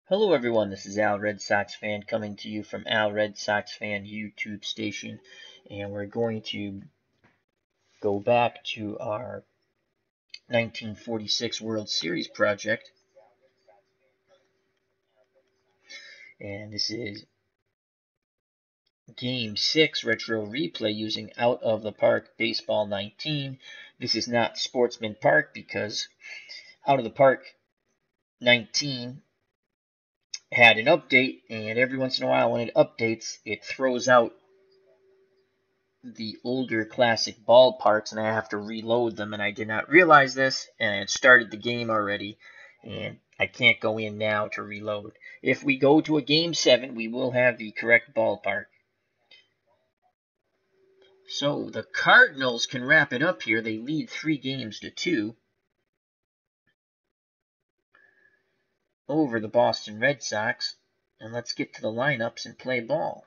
Hello everyone, this is Al Red Sox Fan coming to you from Al Red Sox Fan YouTube station, and we're going to go back to our 1946 World Series project, and this is Game 6 Retro Replay using Out of the Park Baseball 19. This is not Sportsman Park because Out of the Park 19 had an update, and every once in a while when it updates, it throws out the older classic ballparks, and I have to reload them, and I did not realize this, and it started the game already, and I can't go in now to reload. If we go to a Game 7, we will have the correct ballpark. So the Cardinals can wrap it up here. They lead 3-2 over the Boston Red Sox, and let's get to the lineups and play ball.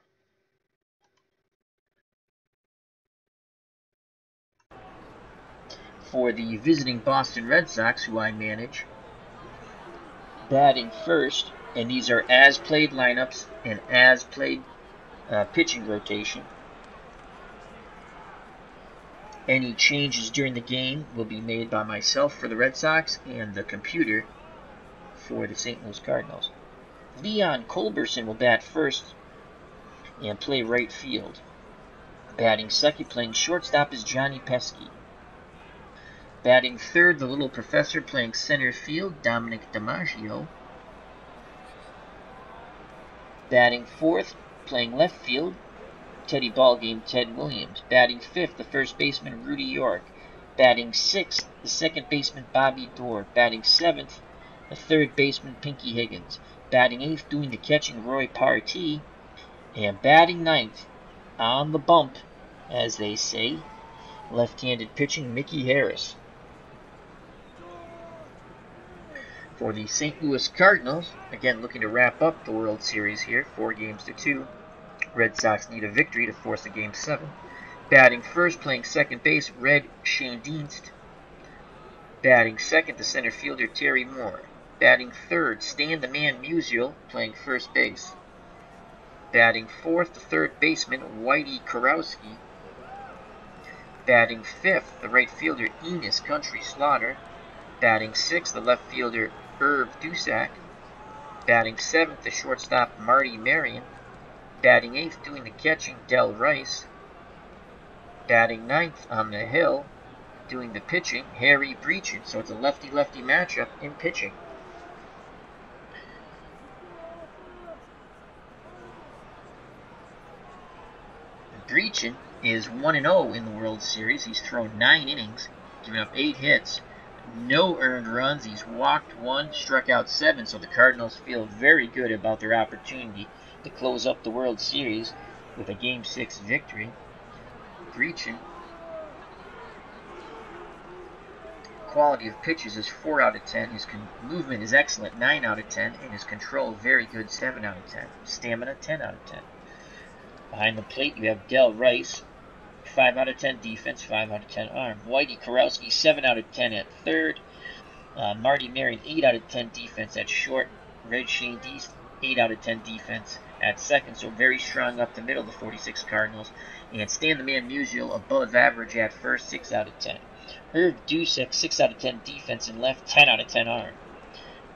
For the visiting Boston Red Sox, who I manage, batting first, and these are as-played lineups and as-played pitching rotation. Any changes during the game will be made by myself for the Red Sox and the computer for the St. Louis Cardinals. Leon Culberson will bat first and play right field. Batting second, playing shortstop, is Johnny Pesky. Batting third, the little professor, playing center field, Dom DiMaggio. Batting fourth, playing left field, Teddy Ballgame Ted Williams. Batting fifth, the first baseman, Rudy York. Batting sixth, the second baseman, Bobby Doerr. Batting seventh, the third baseman, Pinky Higgins. Batting eighth, doing the catching, Roy Partee. And batting ninth, on the bump, as they say, left-handed pitching, Mickey Harris. For the St. Louis Cardinals, again looking to wrap up the World Series here, 4-2. Red Sox need a victory to force a Game 7. Batting first, playing second base, Red Schoendienst. Batting second, the center fielder, Terry Moore. Batting third, Stan Musial, playing first base. Batting fourth, the third baseman, Whitey Kurowski. Batting fifth, the right fielder, Enos Slaughter. Batting sixth, the left fielder, Erv Dusak. Batting seventh, the shortstop, Marty Marion. Batting eighth, doing the catching, Del Rice. Batting ninth on the hill, doing the pitching, Harry Brecheen. So it's a lefty-lefty matchup in pitching. Brecheen is 1-0 in the World Series. He's thrown 9 innings, given up 8 hits, no earned runs. He's walked 1, struck out 7, so the Cardinals feel very good about their opportunity to close up the World Series with a Game 6 victory. Brecheen, quality of pitches is 4 out of 10. His movement is excellent, 9 out of 10, and his control very good, 7 out of 10. Stamina, 10 out of 10. Behind the plate, you have Del Rice, 5 out of 10 defense, 5 out of 10 arm. Whitey Kurowski, 7 out of 10 at third. Marty Marion, 8 out of 10 defense at short. Red Schoendienst, 8 out of 10 defense at second. So very strong up the middle, the 46 Cardinals. And Stan Musial, above average at first, 6 out of 10. Erv Dusak, 6 out of 10 defense in left, 10 out of 10 arm.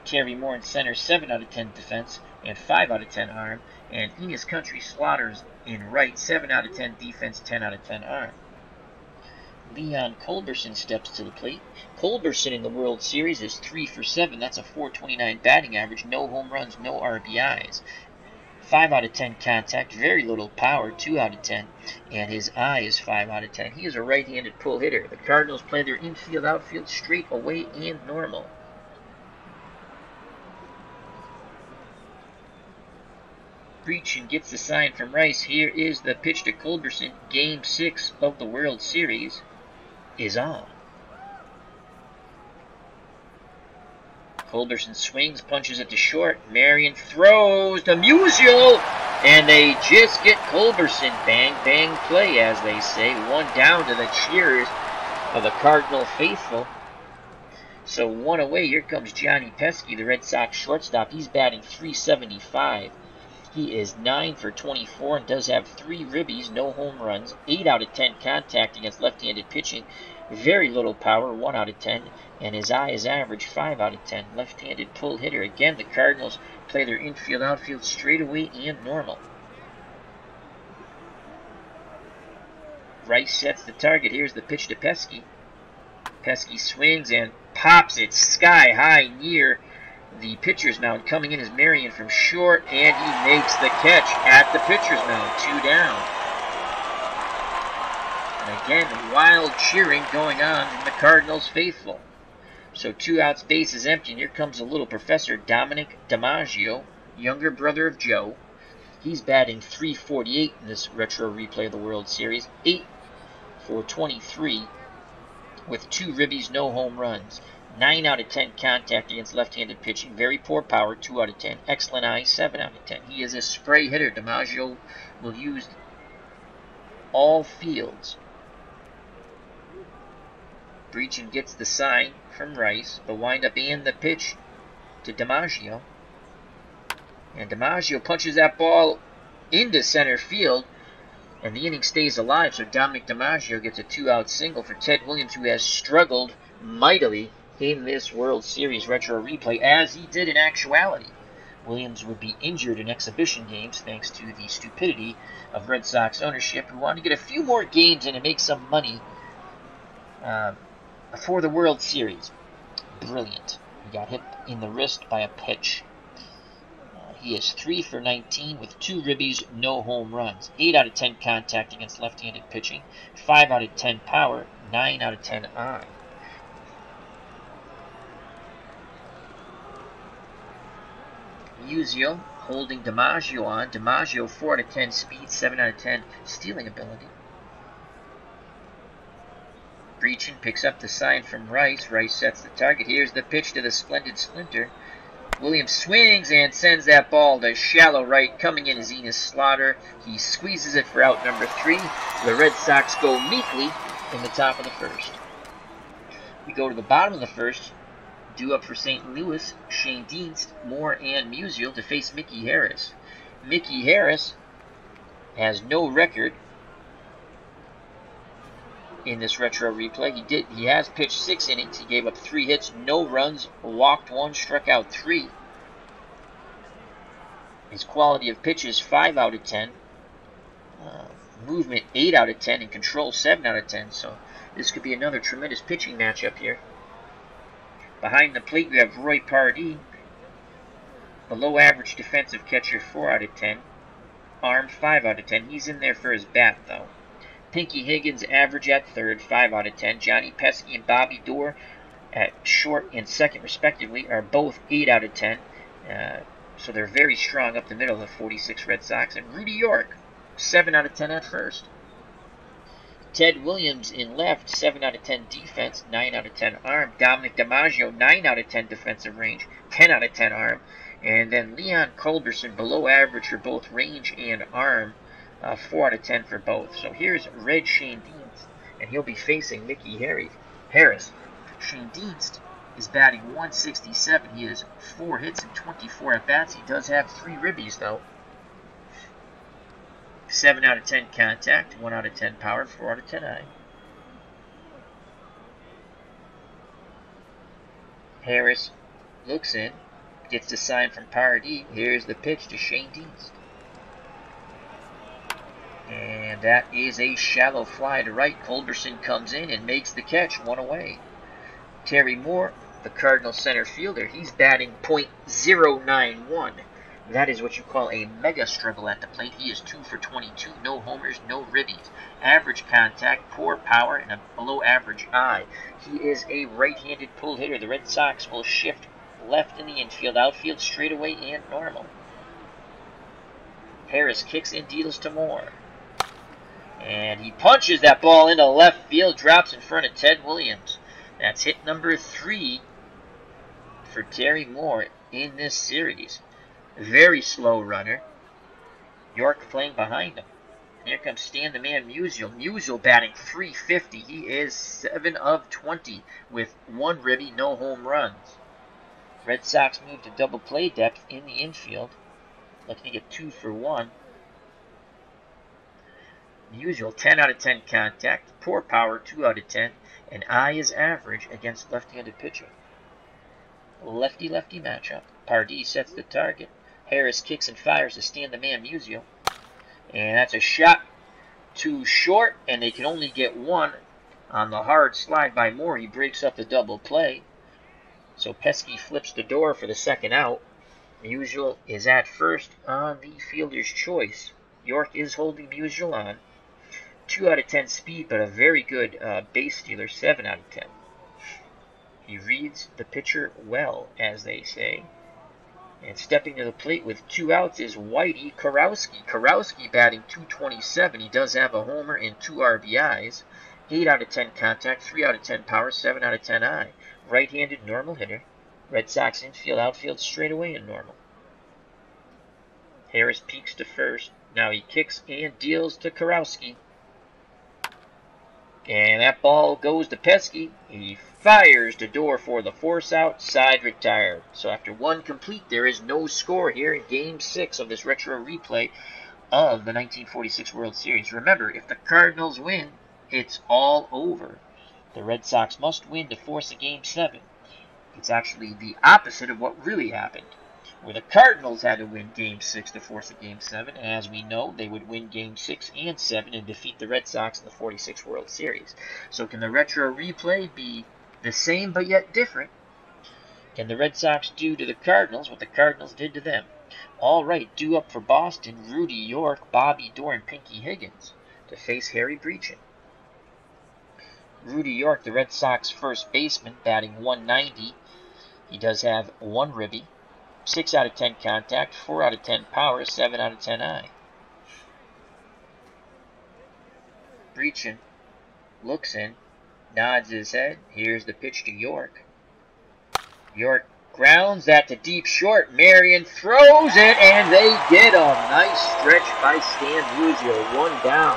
Terry Moore in center, 7 out of 10 defense and 5 out of 10 arm. And Enos Slaughter in right, 7 out of 10 defense, 10 out of 10 arm. Leon Culberson steps to the plate. Culberson in the World Series is 3 for 7. That's a .429 batting average. No home runs, no RBIs. 5 out of 10 contact, very little power, 2 out of 10. And his eye is 5 out of 10. He is a right-handed pull hitter. The Cardinals play their infield, outfield, straight, away, and normal. Brecheen gets the sign from Rice. Here is the pitch to Culberson. Game 6 of the World Series is on. Culberson swings, punches it to short. Marion throws to Musial, and they just get Culberson. Bang, bang play, as they say. 1 down to the cheers of the Cardinal faithful. So one away. Here comes Johnny Pesky, the Red Sox shortstop. He's batting .375. He is 9 for 24 and does have 3 ribbies, no home runs, 8 out of 10 contact against left-handed pitching, very little power, 1 out of 10, and his eye is average, 5 out of 10. Left-handed pull hitter. Again, the Cardinals play their infield, outfield straightaway and normal. Rice sets the target. Here's the pitch to Pesky. Pesky swings and pops it sky high near the pitcher's mound. Coming in is Marion from short, and he makes the catch at the pitcher's mound. 2 down. And again, wild cheering going on from the Cardinals faithful. So 2 outs, base is empty, and here comes a little Professor Dom DiMaggio, younger brother of Joe. He's batting .348 in this retro replay of the World Series. 8 for 23 with 2 ribbies, no home runs. 9 out of 10 contact against left-handed pitching. Very poor power, 2 out of 10. Excellent eye, 7 out of 10. He is a spray hitter. DiMaggio will use all fields. Brecheen gets the sign from Rice. The windup and the pitch to DiMaggio. And DiMaggio punches that ball into center field, and the inning stays alive. So Dominic DiMaggio gets a 2-out single for Ted Williams, who has struggled mightily in this World Series retro replay, as he did in actuality. Williams would be injured in exhibition games thanks to the stupidity of Red Sox ownership, who wanted to get a few more games in and make some money for the World Series. Brilliant. He got hit in the wrist by a pitch. He is 3 for 19 with 2 ribbies, no home runs. 8 out of 10 contact against left-handed pitching. 5 out of 10 power. 9 out of 10 eye. Musial holding DiMaggio on. DiMaggio 4 out of 10 speed, 7 out of 10 stealing ability. Brecheen picks up the sign from Rice. Rice sets the target. Here's the pitch to the splendid Splinter. Williams swings and sends that ball to shallow right. Coming in is Enos Slaughter. He squeezes it for out number 3. The Red Sox go meekly in the top of the first. We go to the bottom of the first. Due up for St. Louis, Schoendienst, Moore, and Musial to face Mickey Harris. Mickey Harris has no record in this retro replay. He has pitched 6 innings. He gave up 3 hits, no runs, walked 1, struck out 3. His quality of pitch is 5 out of 10. Movement 8 out of 10, and control 7 out of 10. So this could be another tremendous pitching matchup here. Behind the plate, we have Roy Partee, below average defensive catcher, 4 out of 10. Arm, 5 out of 10. He's in there for his bat, though. Pinky Higgins, average at third, 5 out of 10. Johnny Pesky and Bobby Doerr at short and second, respectively, are both 8 out of 10. So they're very strong up the middle of the 46 Red Sox. And Rudy York, 7 out of 10 at first. Ted Williams in left, 7 out of 10 defense, 9 out of 10 arm. Dominic DiMaggio, 9 out of 10 defensive range, 10 out of 10 arm. And then Leon Culberson, below average for both range and arm, 4 out of 10 for both. So here's Red Schoendienst, and he'll be facing Mickey Harris. Schoendienst is batting .167. He has 4 hits and 24 at-bats. He does have 3 ribbies, though. 7 out of 10 contact, 1 out of 10 power, 4 out of 10 eye. Harris looks in, gets the sign from Partee. Here's the pitch to Schoendienst. And that is a shallow fly to right. Culberson comes in and makes the catch, 1 away. Terry Moore, the Cardinals center fielder, he's batting .091. That is what you call a mega struggle at the plate. He is 2 for 22, no homers, no ribbies. Average contact, poor power, and a below average eye. He is a right-handed pull hitter. The Red Sox will shift left in the infield, outfield straightaway and normal. Harris kicks and deals to Moore. And he punches that ball into left field, drops in front of Ted Williams. That's hit number 3 for Terry Moore in this series. Very slow runner. York playing behind him. Here comes Stan the Man Musial. Musial batting .350. He is 7 of 20 with 1 ribby, no home runs. Red Sox move to double play depth in the infield. Looking to get 2 for 1. Musial, 10 out of 10 contact. Poor power, 2 out of 10. And eye is average against left-handed pitcher. Lefty-lefty matchup. Partee sets the target. Harris kicks and fires to Stan the Man Musial. And that's a shot too short, and they can only get 1 on the hard slide by Moore. He breaks up the double play. So Pesky flips the door for the second out. Musial is at first on the fielder's choice. York is holding Musial on. 2 out of 10 speed, but a very good base stealer, 7 out of 10. He reads the pitcher well, as they say. And stepping to the plate with 2 outs is Whitey Kurowski. Kurowski batting .227. He does have a homer and 2 RBIs. 8 out of 10 contact, 3 out of 10 power, 7 out of 10 eye. Right-handed normal hitter. Red Sox infield, outfield straight away in normal. Harris peeks to first. Now he kicks and deals to Kurowski. And that ball goes to Pesky. He fires the door for the force out, side retired. So after 1 complete, there is no score here in Game 6 of this retro replay of the 1946 World Series. Remember, if the Cardinals win, it's all over. The Red Sox must win to force a Game 7. It's actually the opposite of what really happened, where the Cardinals had to win Game 6 to force a Game 7. And as we know, they would win Game 6 and 7 and defeat the Red Sox in the 46 World Series. So can the retro replay be the same but yet different? Can the Red Sox do to the Cardinals what the Cardinals did to them? All right, due up for Boston, Rudy York, Bobby Doerr, and Pinky Higgins to face Harry Brecheen. Rudy York, the Red Sox first baseman, batting .190. He does have 1 ribby, 6 out of 10 contact, 4 out of 10 power, 7 out of 10 eye. Brecheen looks in, nods his head. Here's the pitch to York. York grounds that to deep short. Marion throws it, and they get a nice stretch by Stan Musial. 1 down.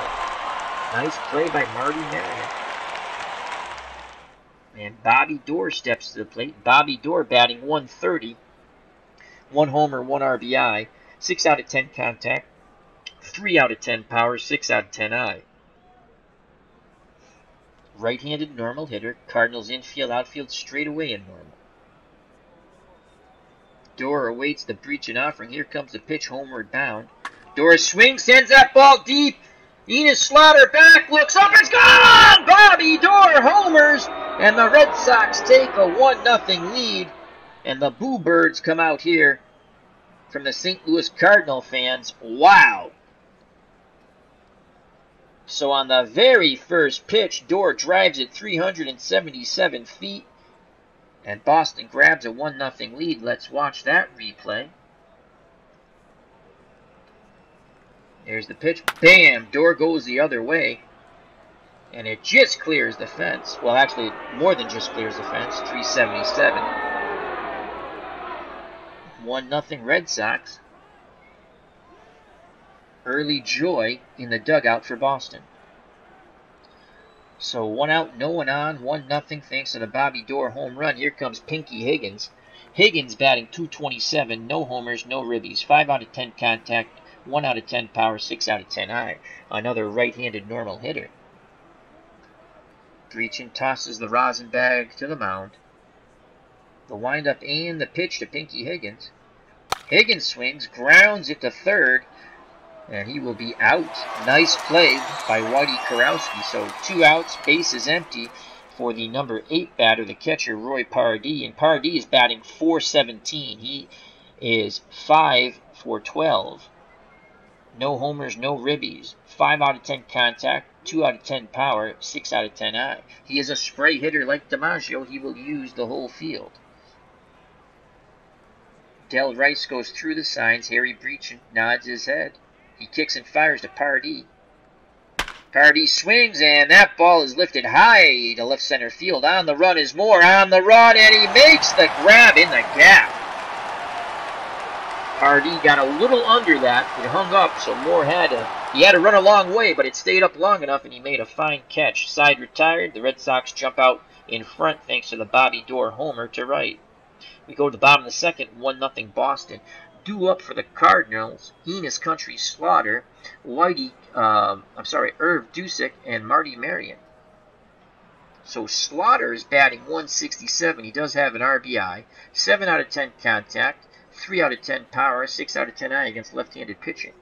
Nice play by Marty Marion. And Bobby Doerr steps to the plate. Bobby Doerr batting .130. 1 homer, 1 RBI. 6 out of 10 contact. 3 out of 10 power. 6 out of 10 eye. Right-handed normal hitter. Cardinals infield, outfield straight away in normal. Doerr awaits the Brecheen offering. Here comes the pitch, homeward bound. Doerr swings, sends that ball deep. Enos Slaughter back, looks up, it's gone! Bobby Doerr homers, and the Red Sox take a 1-0 lead. And the Boo Birds come out here from the St. Louis Cardinal fans. Wow! So on the very first pitch, Doerr drives it 377 feet. And Boston grabs a 1-0 lead. Let's watch that replay. There's the pitch. Bam! Doerr goes the other way. And it just clears the fence. Well, actually, more than just clears the fence. 377. 1-0 Red Sox. Early joy in the dugout for Boston. So 1 out, no one on, 1-0 thanks to the Bobby Doerr home run. Here comes Pinky Higgins. Higgins batting .227, no homers, no ribbies, 5 out of 10 contact, 1 out of 10 power, 6 out of 10 eye. Another right-handed normal hitter. Brecheen tosses the rosin bag to the mound. The windup and the pitch to Pinky Higgins. Higgins swings, grounds it to third, and he will be out. Nice play by Whitey Kurowski. So 2 outs, base is empty for the number 8 batter, the catcher, Roy Partee. And Partee is batting .417. He is 5 for 12. No homers, no ribbies. 5 out of 10 contact, 2 out of 10 power, 6 out of 10 eye. He is a spray hitter like DiMaggio. He will use the whole field. Del Rice goes through the signs. Harry Brecheen nods his head. He kicks and fires to Partee. Partee swings, and that ball is lifted high to left center field. On the run is Moore, on the run, and he makes the grab in the gap. Partee got a little under that. It hung up, so Moore had to He had to run a long way, but it stayed up long enough, and he made a fine catch. Side retired. The Red Sox jump out in front thanks to the Bobby Doerr homer to right. We go to the bottom of the second, 1-0 Boston. Due up for the Cardinals, Enos Slaughter, Erv Dusak, and Marty Marion. So Slaughter is batting 167. He does have an RBI, 7 out of 10 contact, 3 out of 10 power, 6 out of 10 eye against left-handed pitching.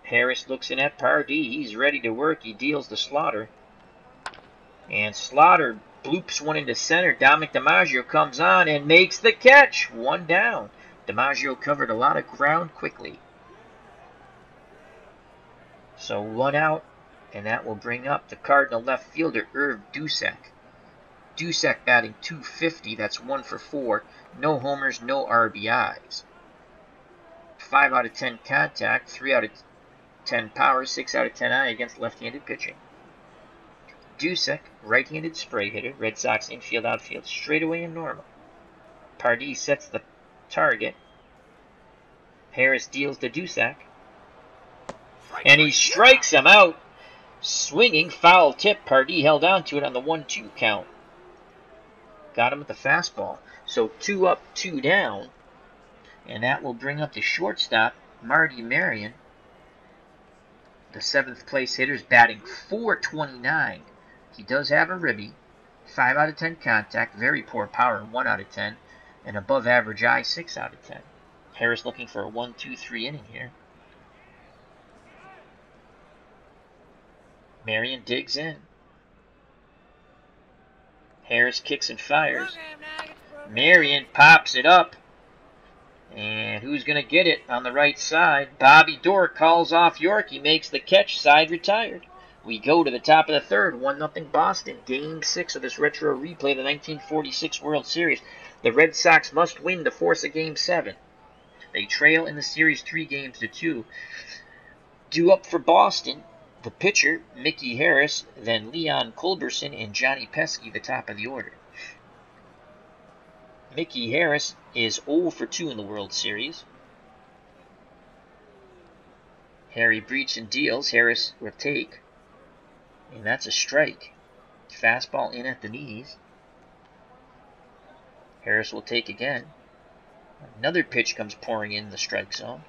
Harris looks in at Partee. He's ready to work. He deals to Slaughter. And Slaughter bloops one into center. Dom DiMaggio comes on and makes the catch. 1 down. DiMaggio covered a lot of ground quickly. So 1 out, and that will bring up the Cardinal left fielder, Erv Dusak. Dusak batting .250. That's 1 for 4. No homers, no RBIs. 5 out of 10 contact, 3 out of 10 power, 6 out of 10 eye against left-handed pitching. Dusak, right-handed spray hitter. Red Sox infield, outfield, straightaway and normal. Partee sets the target. Harris deals to Dusak. And he strikes him out. Swinging, foul tip. Partee held on to it on the 1-2 count. Got him with the fastball. So 2 up, 2 down. And that will bring up the shortstop, Marty Marion. The 7th place hitter is batting .429. He does have a ribby. 5 out of 10 contact. Very poor power, 1 out of 10. And above average eye, 6 out of 10. Harris looking for a 1-2-3 inning here. Marion digs in. Harris kicks and fires. Marion pops it up. And who's going to get it on the right side? Bobby Doerr calls off York. He makes the catch. Side retired. We go to the top of the third. 1-0 Boston. Game 6 of this retro replay of the 1946 World Series. The Red Sox must win to force a Game 7. They trail in the series 3-2. Due up for Boston, the pitcher, Mickey Harris, then Leon Culberson and Johnny Pesky, the top of the order. Mickey Harris is 0 for 2 in the World Series. Harry Brecheen deals. Harris will take. And that's a strike. Fastball in at the knees. Harris will take again. Another pitch comes pouring in the strike zone.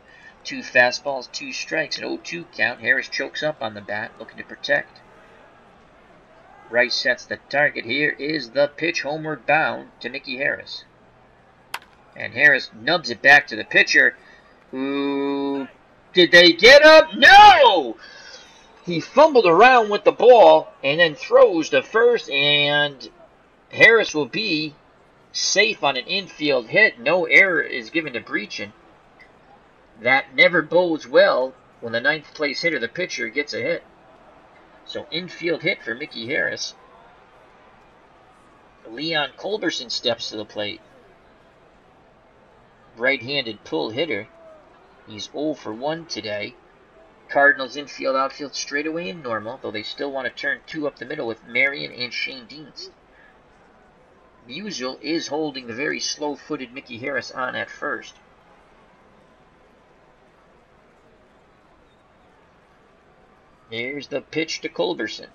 2 fastballs, 2 strikes, an 0-2 count. Harris chokes up on the bat, looking to protect. Rice sets the target. Here is the pitch, homeward bound to Mickey Harris. And Harris nubs it back to the pitcher, who... Did they get up? No! He fumbled around with the ball and then throws to first, and Harris will be safe on an infield hit. No error is given to Brecheen. That never bodes well when the 9th place hitter, the pitcher, gets a hit. So infield hit for Mickey Harris. Leon Culberson steps to the plate. Right-handed pull hitter. He's 0 for 1 today. Cardinals infield, outfield, straightaway and normal, though they still want to turn 2 up the middle with Marion and Schoendienst. Musial is holding the very slow-footed Mickey Harris on at first. Here's the pitch to Culberson.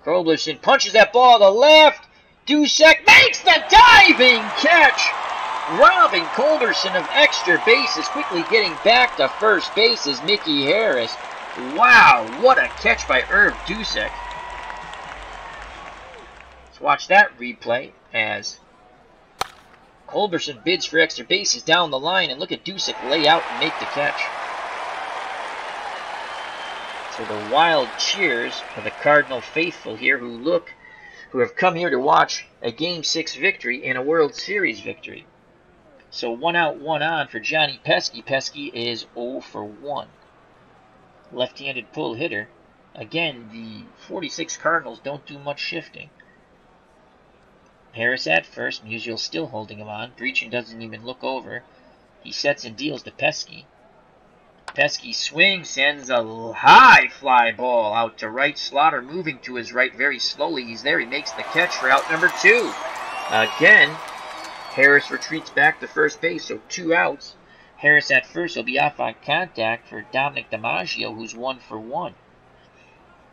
Culberson punches that ball to left. Dusak makes the diving catch, robbing Culberson of extra bases, quickly getting back to first base is Mickey Harris. Wow, what a catch by Erv Dusak. Let's watch that replay as Culberson bids for extra bases down the line, and look at Dusak lay out and make the catch. So the wild cheers for the Cardinal faithful here who have come here to watch a Game 6 victory and a World Series victory. So 1 out, 1 on for Johnny Pesky. Pesky is 0 for 1. Left-handed pull hitter. Again, the 46 Cardinals don't do much shifting. Harris at first. Musial still holding him on. Brecheen doesn't even look over. He sets and deals to Pesky. Pesky swings, sends a high fly ball out to right. Slaughter moving to his right very slowly. He's there. He makes the catch for out number 2. Again, Harris retreats back to first base, so 2 outs. Harris at first will be off on contact for Dom DiMaggio, who's 1 for 1.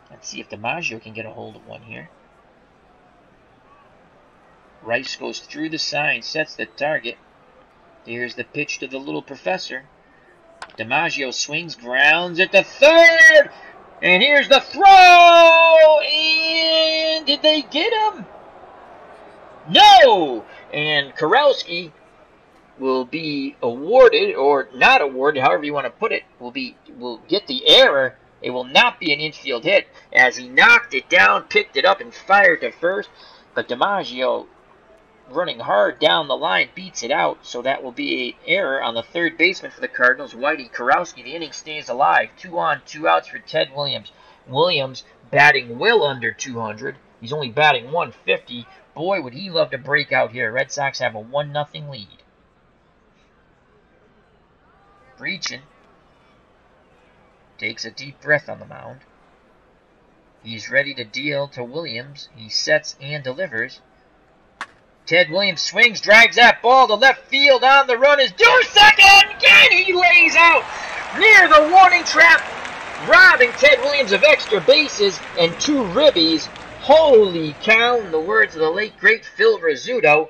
Let's see if DiMaggio can get a hold of one here. Rice goes through the sign, sets the target. Here's the pitch to the little professor. DiMaggio swings, grounds at the third. And here's the throw. And did they get him? No! And Kurowski will be awarded, or not awarded, however you want to put it, will get the error. It will not be an infield hit, as he knocked it down, picked it up, and fired to first. But DiMaggio, running hard down the line, beats it out, so that will be an error on the third baseman for the Cardinals, Whitey Kurowski. The inning stays alive. 2 on, 2 outs for Ted Williams. Williams batting well under 200. He's only batting 150. Boy, would he love to break out here. Red Sox have a 1-0 lead. Brecheen takes a deep breath on the mound. He's ready to deal to Williams. He sets and delivers. Ted Williams swings, drives that ball to left field. On the run is Dusak, and again he lays out near the warning track, robbing Ted Williams of extra bases and 2 ribbies. Holy cow, in the words of the late great Phil Rizzuto.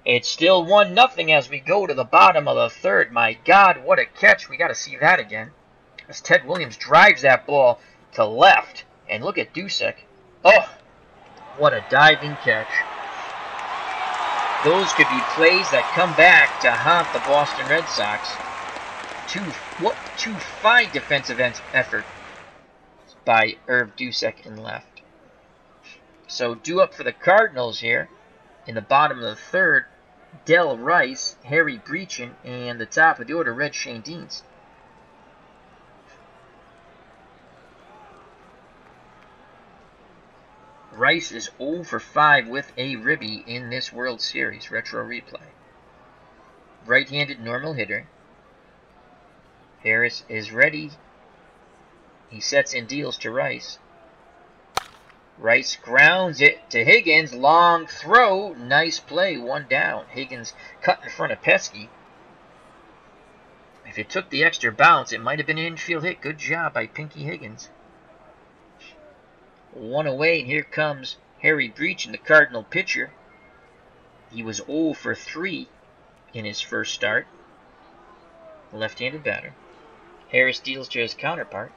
It's still 1-0 as we go to the bottom of the third. My God, what a catch. We got to see that again. As Ted Williams drives that ball to left. And look at Dusak. Oh, what a diving catch. Those could be plays that come back to haunt the Boston Red Sox. Two fine defensive efforts by Erv Dusak in left. So due up for the Cardinals here in the bottom of the third, Del Rice, Harry Brecheen, and the top of the order, Red Schoendienst. Rice is 0 for 5 with a ribby in this World Series retro replay. Right-handed normal hitter. Harris is ready. He sets and deals to Rice. Rice grounds it to Higgins. Long throw. Nice play. 1 down. Higgins cut in front of Pesky. If it took the extra bounce, it might have been an infield hit. Good job by Pinky Higgins. 1 away, and here comes Harry Brecheen, the Cardinal pitcher. He was 0 for 3 in his first start. The left-handed batter. Harris deals to his counterpart.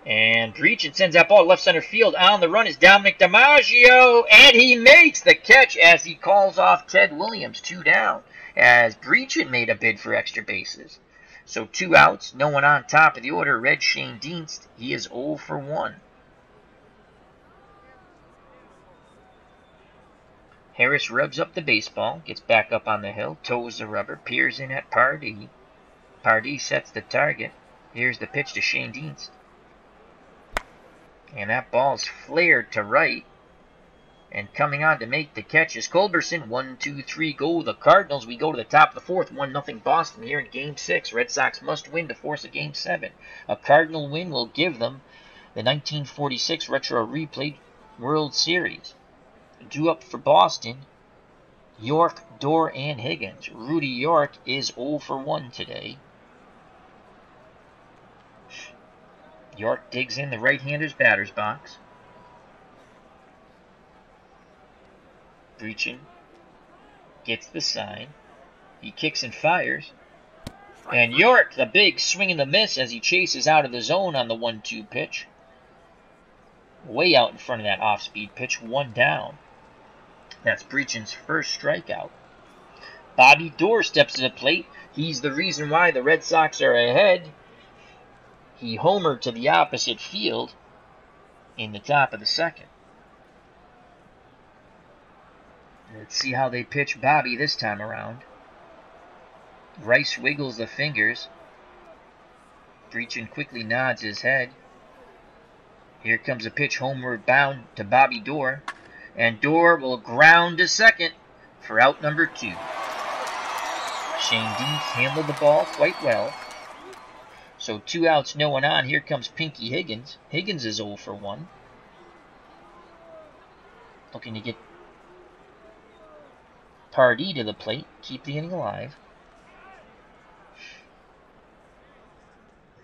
And Brecheen sends that ball to left center field. On the run is Dom DiMaggio, and he makes the catch as he calls off Ted Williams. 2 down, as Brecheen made a bid for extra bases. So 2 outs, no one on top of the order. Red Schoendienst, he is 0 for 1. Harris rubs up the baseball, gets back up on the hill, toes the rubber, peers in at Partee. Partee sets the target. Here's the pitch to Schoendienst. And that ball's flared to right. And coming on to make the catch is Culberson. 1, 2, 3, go the Cardinals. We go to the top of the fourth. 1-0 Boston here in Game 6. Red Sox must win to force a Game 7. A Cardinal win will give them the 1946 retro replay World Series. Due up for Boston, York, Doerr, and Higgins. Rudy York is 0 for 1 today. York digs in the right-hander's batter's box. Brecheen gets the sign. He kicks and fires. And York, the big swing and the miss as he chases out of the zone on the 1-2 pitch. Way out in front of that off-speed pitch, 1 down. That's Brecheen's first strikeout. Bobby Doerr steps to the plate. He's the reason why the Red Sox are ahead. He homered to the opposite field in the top of the second. Let's see how they pitch Bobby this time around. Rice wiggles the fingers. Brecheen quickly nods his head. Here comes a pitch homeward bound to Bobby Doerr. And Doerr will ground to second for out number 2. Schoendienst handled the ball quite well. So 2 outs, no one on. Here comes Pinky Higgins. Higgins is 0 for 1. Looking to get Partee to the plate, keep the inning alive.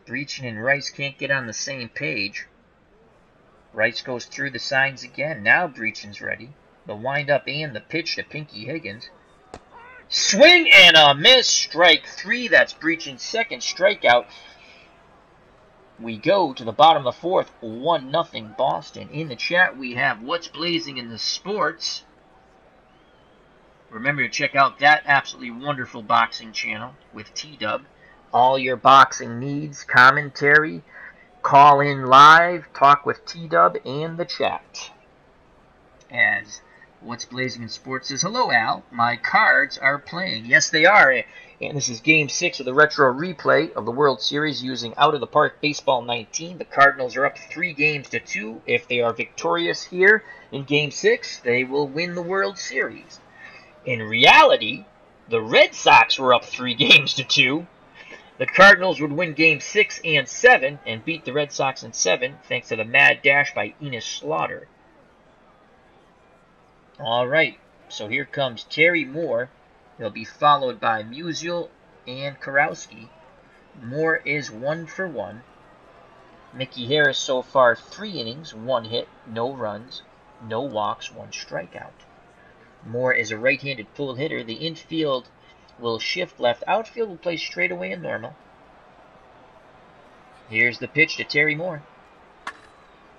Brecheen and Rice can't get on the same page. Rice goes through the signs again. Now Brecheen's ready. The windup and the pitch to Pinky Higgins. Swing and a miss. Strike 3. That's Brecheen's second strikeout. We go to the bottom of the fourth. 1-0 Boston. In the chat we have What's Blazing in the Sports. Remember to check out that absolutely wonderful boxing channel with T-Dub. All your boxing needs, commentary, call in live, talk with T-Dub, and the chat. As What's Blazing in Sports says, hello Al, my Cards are playing. Yes they are, and this is Game 6 of the retro replay of the World Series using Out of the Park Baseball 19. The Cardinals are up 3-2. If they are victorious here in Game 6, they will win the World Series. In reality, the Red Sox were up 3-2. The Cardinals would win Game 6 and 7 and beat the Red Sox in 7 thanks to the mad dash by Enos Slaughter. Alright, so here comes Terry Moore. He'll be followed by Musial and Kurowski. Moore is 1 for 1. Mickey Harris so far 3 innings, 1 hit, no runs, no walks, 1 strikeout. Moore is a right-handed pull hitter. The infield will shift left. Outfield will play straight away and normal. Here's the pitch to Terry Moore.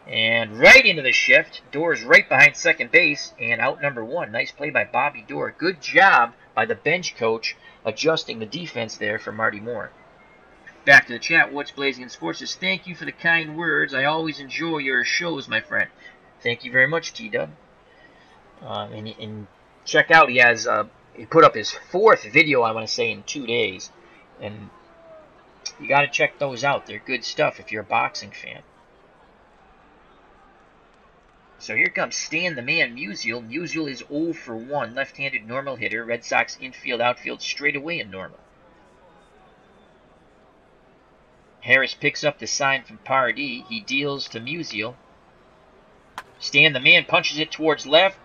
And right into the shift. Doerr's right behind second base and out number 1. Nice play by Bobby Doerr. Good job by the bench coach adjusting the defense there for Marty Moore. Back to the chat. What's Blazing in Sports says, thank you for the kind words. I always enjoy your shows, my friend. Thank you very much, T-Dub. And check out, he put up his 4th video, I want to say, in 2 days. And you got to check those out. They're good stuff if you're a boxing fan. So here comes Stan the Man Musial. Musial is 0 for 1, left-handed normal hitter. Red Sox infield, outfield straight away in normal. Harris picks up the sign from Partee. He deals to Musial. Stan the Man punches it towards left.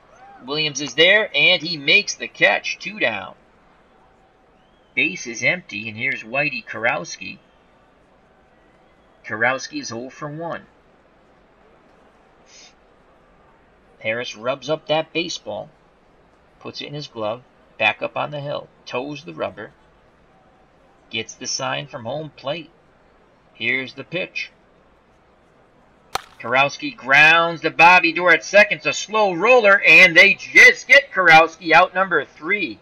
Williams is there, and he makes the catch. 2 down. Base is empty, and here's Whitey Kurowski. Kurowski is 0 for 1. Harris rubs up that baseball, puts it in his glove, back up on the hill, toes the rubber, gets the sign from home plate. Here's the pitch. Kurowski grounds to Bobby Doerr at second. It's a slow roller, and they just get Kurowski out number 3.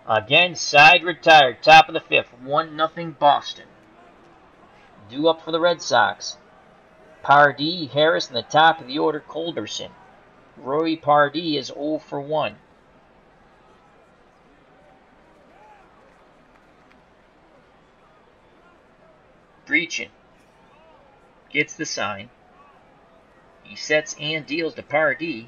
Again, side retired, top of the 5th, 1-0 Boston. Due up for the Red Sox. Partee, Harris in the top of the order, Culberson. Roy Partee is 0 for 1. Brecheen gets the sign. He sets and deals to Partee.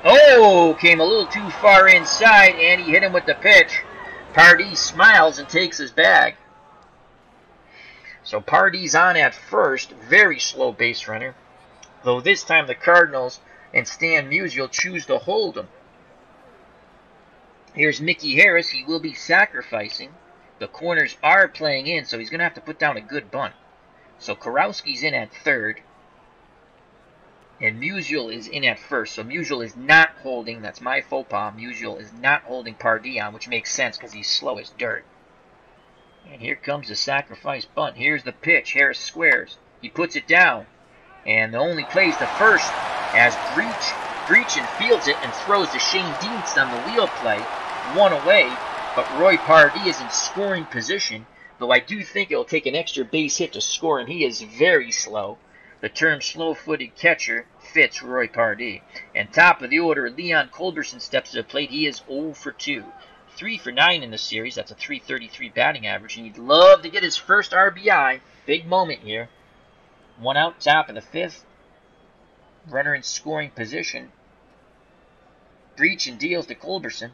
Oh, came a little too far inside, and he hit him with the pitch. Partee smiles and takes his bag. So Partee's on at first. Very slow base runner. Though this time the Cardinals and Stan Musial choose to hold him. Here's Mickey Harris. He will be sacrificing. The corners are playing in, so he's going to have to put down a good bunt. So Kurowski's in at third. And Musial is in at first. So Musial is not holding. That's my faux pas. Musial is not holding Partee on, which makes sense because he's slow as dirt. And here comes the sacrifice bunt. Here's the pitch. Harris squares. He puts it down. And the only plays to first as Brecheen fields it and throws to Schoendienst on the wheel play. 1 away. But Roy Partee is in scoring position. Though I do think it will take an extra base hit to score him. He is very slow. The term slow-footed catcher fits Roy Partee. And top of the order, Leon Culberson steps to the plate. He is 0 for 2. 3 for 9 in the series. That's a .333 batting average. And he'd love to get his first RBI. Big moment here. 1 out, top of the 5th. Runner in scoring position. Brecheen deals to Culberson.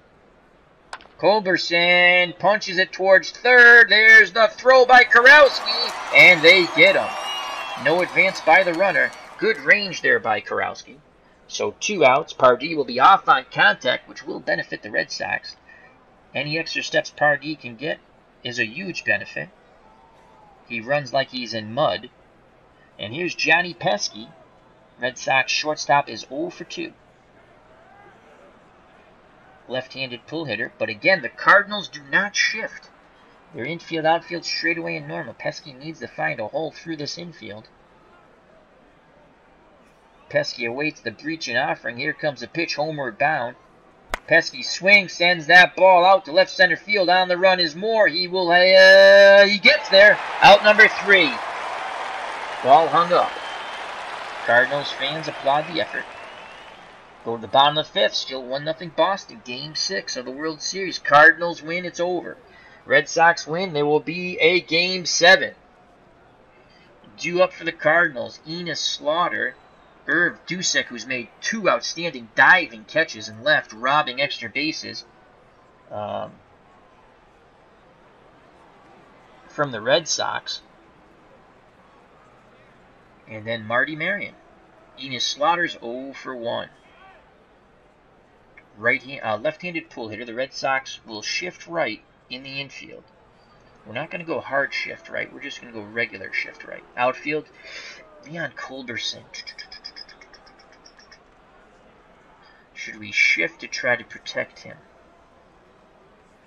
Culberson punches it towards third. There's the throw by Kurowski. And they get him. No advance by the runner. Good range there by Kurowski. So 2 outs. Partee will be off on contact, which will benefit the Red Sox. Any extra steps Partee can get is a huge benefit. He runs like he's in mud. And here's Johnny Pesky. Red Sox shortstop is 0 for 2. Left-handed pull hitter. But again, the Cardinals do not shift. They're infield, outfield, straightaway, and normal. Pesky needs to find a hole through this infield. Pesky awaits the Brecheen offering. Here comes the pitch, homeward bound. Pesky swings, sends that ball out to left center field. On the run is Moore. He will, he gets there. Out number 3. Ball hung up. Cardinals fans applaud the effort. Go to the bottom of the 5th. Still 1-0 Boston. Game 6 of the World Series. Cardinals win. It's over. Red Sox win. There will be a Game 7. Due up for the Cardinals, Enos Slaughter, Erv Dusak, who's made 2 outstanding diving catches in left, robbing extra bases from the Red Sox. And then Marty Marion. Enos Slaughter's 0 for 1. Left-handed pull hitter. The Red Sox will shift right in the infield. We're not going to go hard shift right. We're just going to go regular shift right. Outfield, Leon Culberson. Should we shift to try to protect him?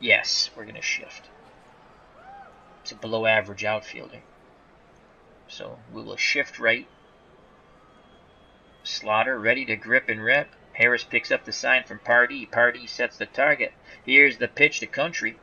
Yes, we're going to shift. It's a below average outfielder. So we will shift right. Slaughter ready to grip and rep. Harris picks up the sign from Partee. Partee sets the target. Here's the pitch to Country.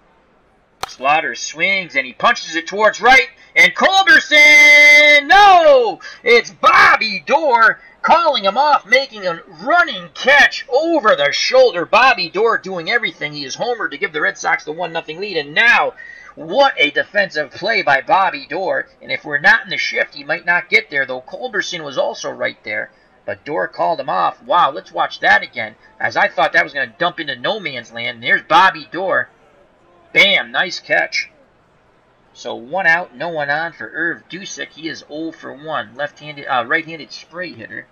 Slaughter swings and he punches it towards right. And Culberson! No! It's Bobby Doerr calling him off, making a running catch over the shoulder. Bobby Doerr doing everything. He is homered to give the Red Sox the 1-0 lead. And now, what a defensive play by Bobby Doerr. And if we're not in the shift, he might not get there, though Culberson was also right there. But Doerr called him off. Wow, let's watch that again, as I thought that was going to dump into no man's land. And there's Bobby Doerr. Bam, nice catch. So 1 out, no one on for Erv Dusak. He is 0 for 1. Right-handed spray hitter.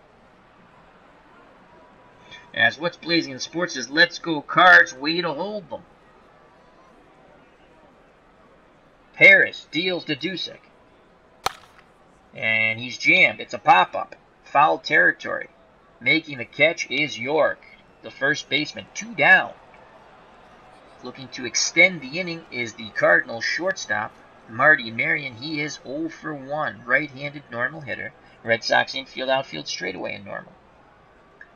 As What's Blazing in Sports says, let's go Cards, way to hold them. Harris deals to Dusak. And he's jammed. It's a pop-up. Foul territory. Making the catch is York, the first baseman. 2 down. Looking to extend the inning is the Cardinals shortstop, Marty Marion. He is 0 for 1. Right-handed normal hitter. Red Sox infield, outfield, straightaway and normal.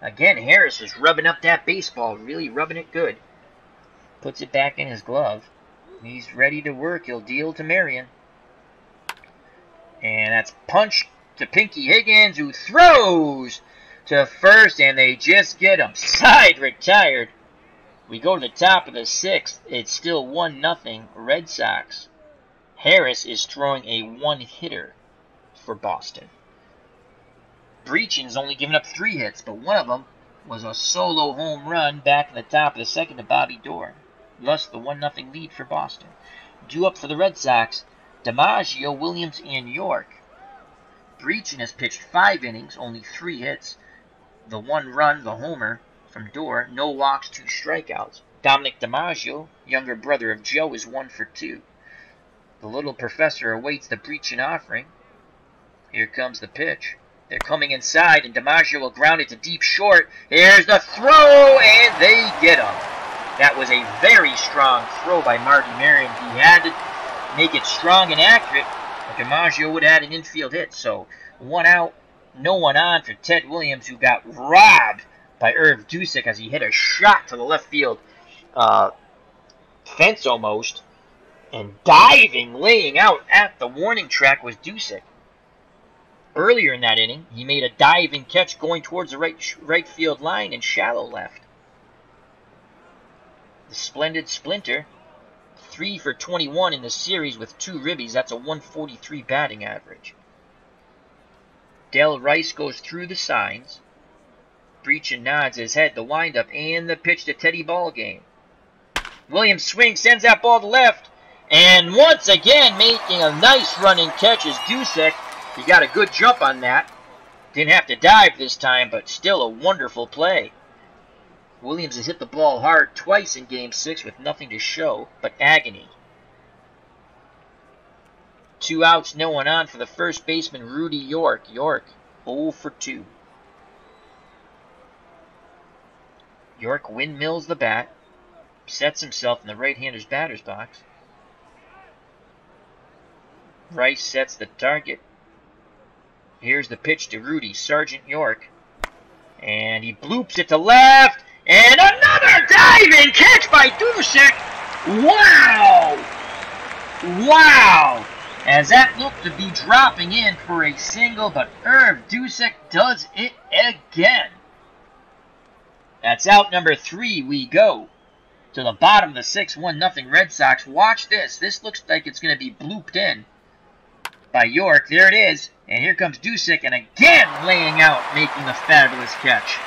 Again, Harris is rubbing up that baseball, really rubbing it good. Puts it back in his glove. He's ready to work. He'll deal to Marion. And that's punch to Pinky Higgins, who throws to first, and they just get him. Side retired. We go to the top of the 6th. It's still 1-0 Red Sox. Harris is throwing a 1-hitter for Boston. Brecheen's only given up 3 hits, but one of them was a solo home run back in the top of the 2nd to Bobby Doerr. Thus, the 1-0 lead for Boston. Due up for the Red Sox, DiMaggio, Williams, and York. Brecheen has pitched 5 innings, only 3 hits. The 1 run, the homer from Doerr, no walks, 2 strikeouts. Dominic DiMaggio, younger brother of Joe, is 1 for 2. The little professor awaits the Brecheen offering. Here comes the pitch. They're coming inside, and DiMaggio will ground it to deep short. Here's the throw, and they get him. That was a very strong throw by Marty Marion. He had to make it strong and accurate, but DiMaggio would have had an infield hit. So 1 out, no one on for Ted Williams, who got robbed by Erv Dusak as he hit a shot to the left field fence almost. And diving, laying out at the warning track was Dusak. Earlier in that inning, he made a diving catch going towards the right field line and shallow left. The splendid Splinter, 3 for 21 in the series with 2 ribbies. That's a 143 batting average. Del Rice goes through the signs. Brecheen nods his head. The windup and the pitch to Teddy Ballgame. Williams swings, sends that ball to left. And once again, making a nice running catch is Dusak. He got a good jump on that. Didn't have to dive this time, but still a wonderful play. Williams has hit the ball hard twice in Game 6 with nothing to show but agony. 2 outs, no one on for the first baseman, Rudy York. York, 0 for 2. York windmills the bat, sets himself in the right-hander's batter's box. Rice sets the target. Here's the pitch to Rudy, Sergeant York. And he bloops it to left. And another diving catch by Dusak. Wow! Wow! As that looked to be dropping in for a single, but Erv Dusak does it again. That's out number 3. We go to the bottom of the 6th, 1-0 Red Sox. Watch this. This looks like it's going to be blooped in by York. There it is. And here comes Dusak, and again laying out, making a fabulous catch.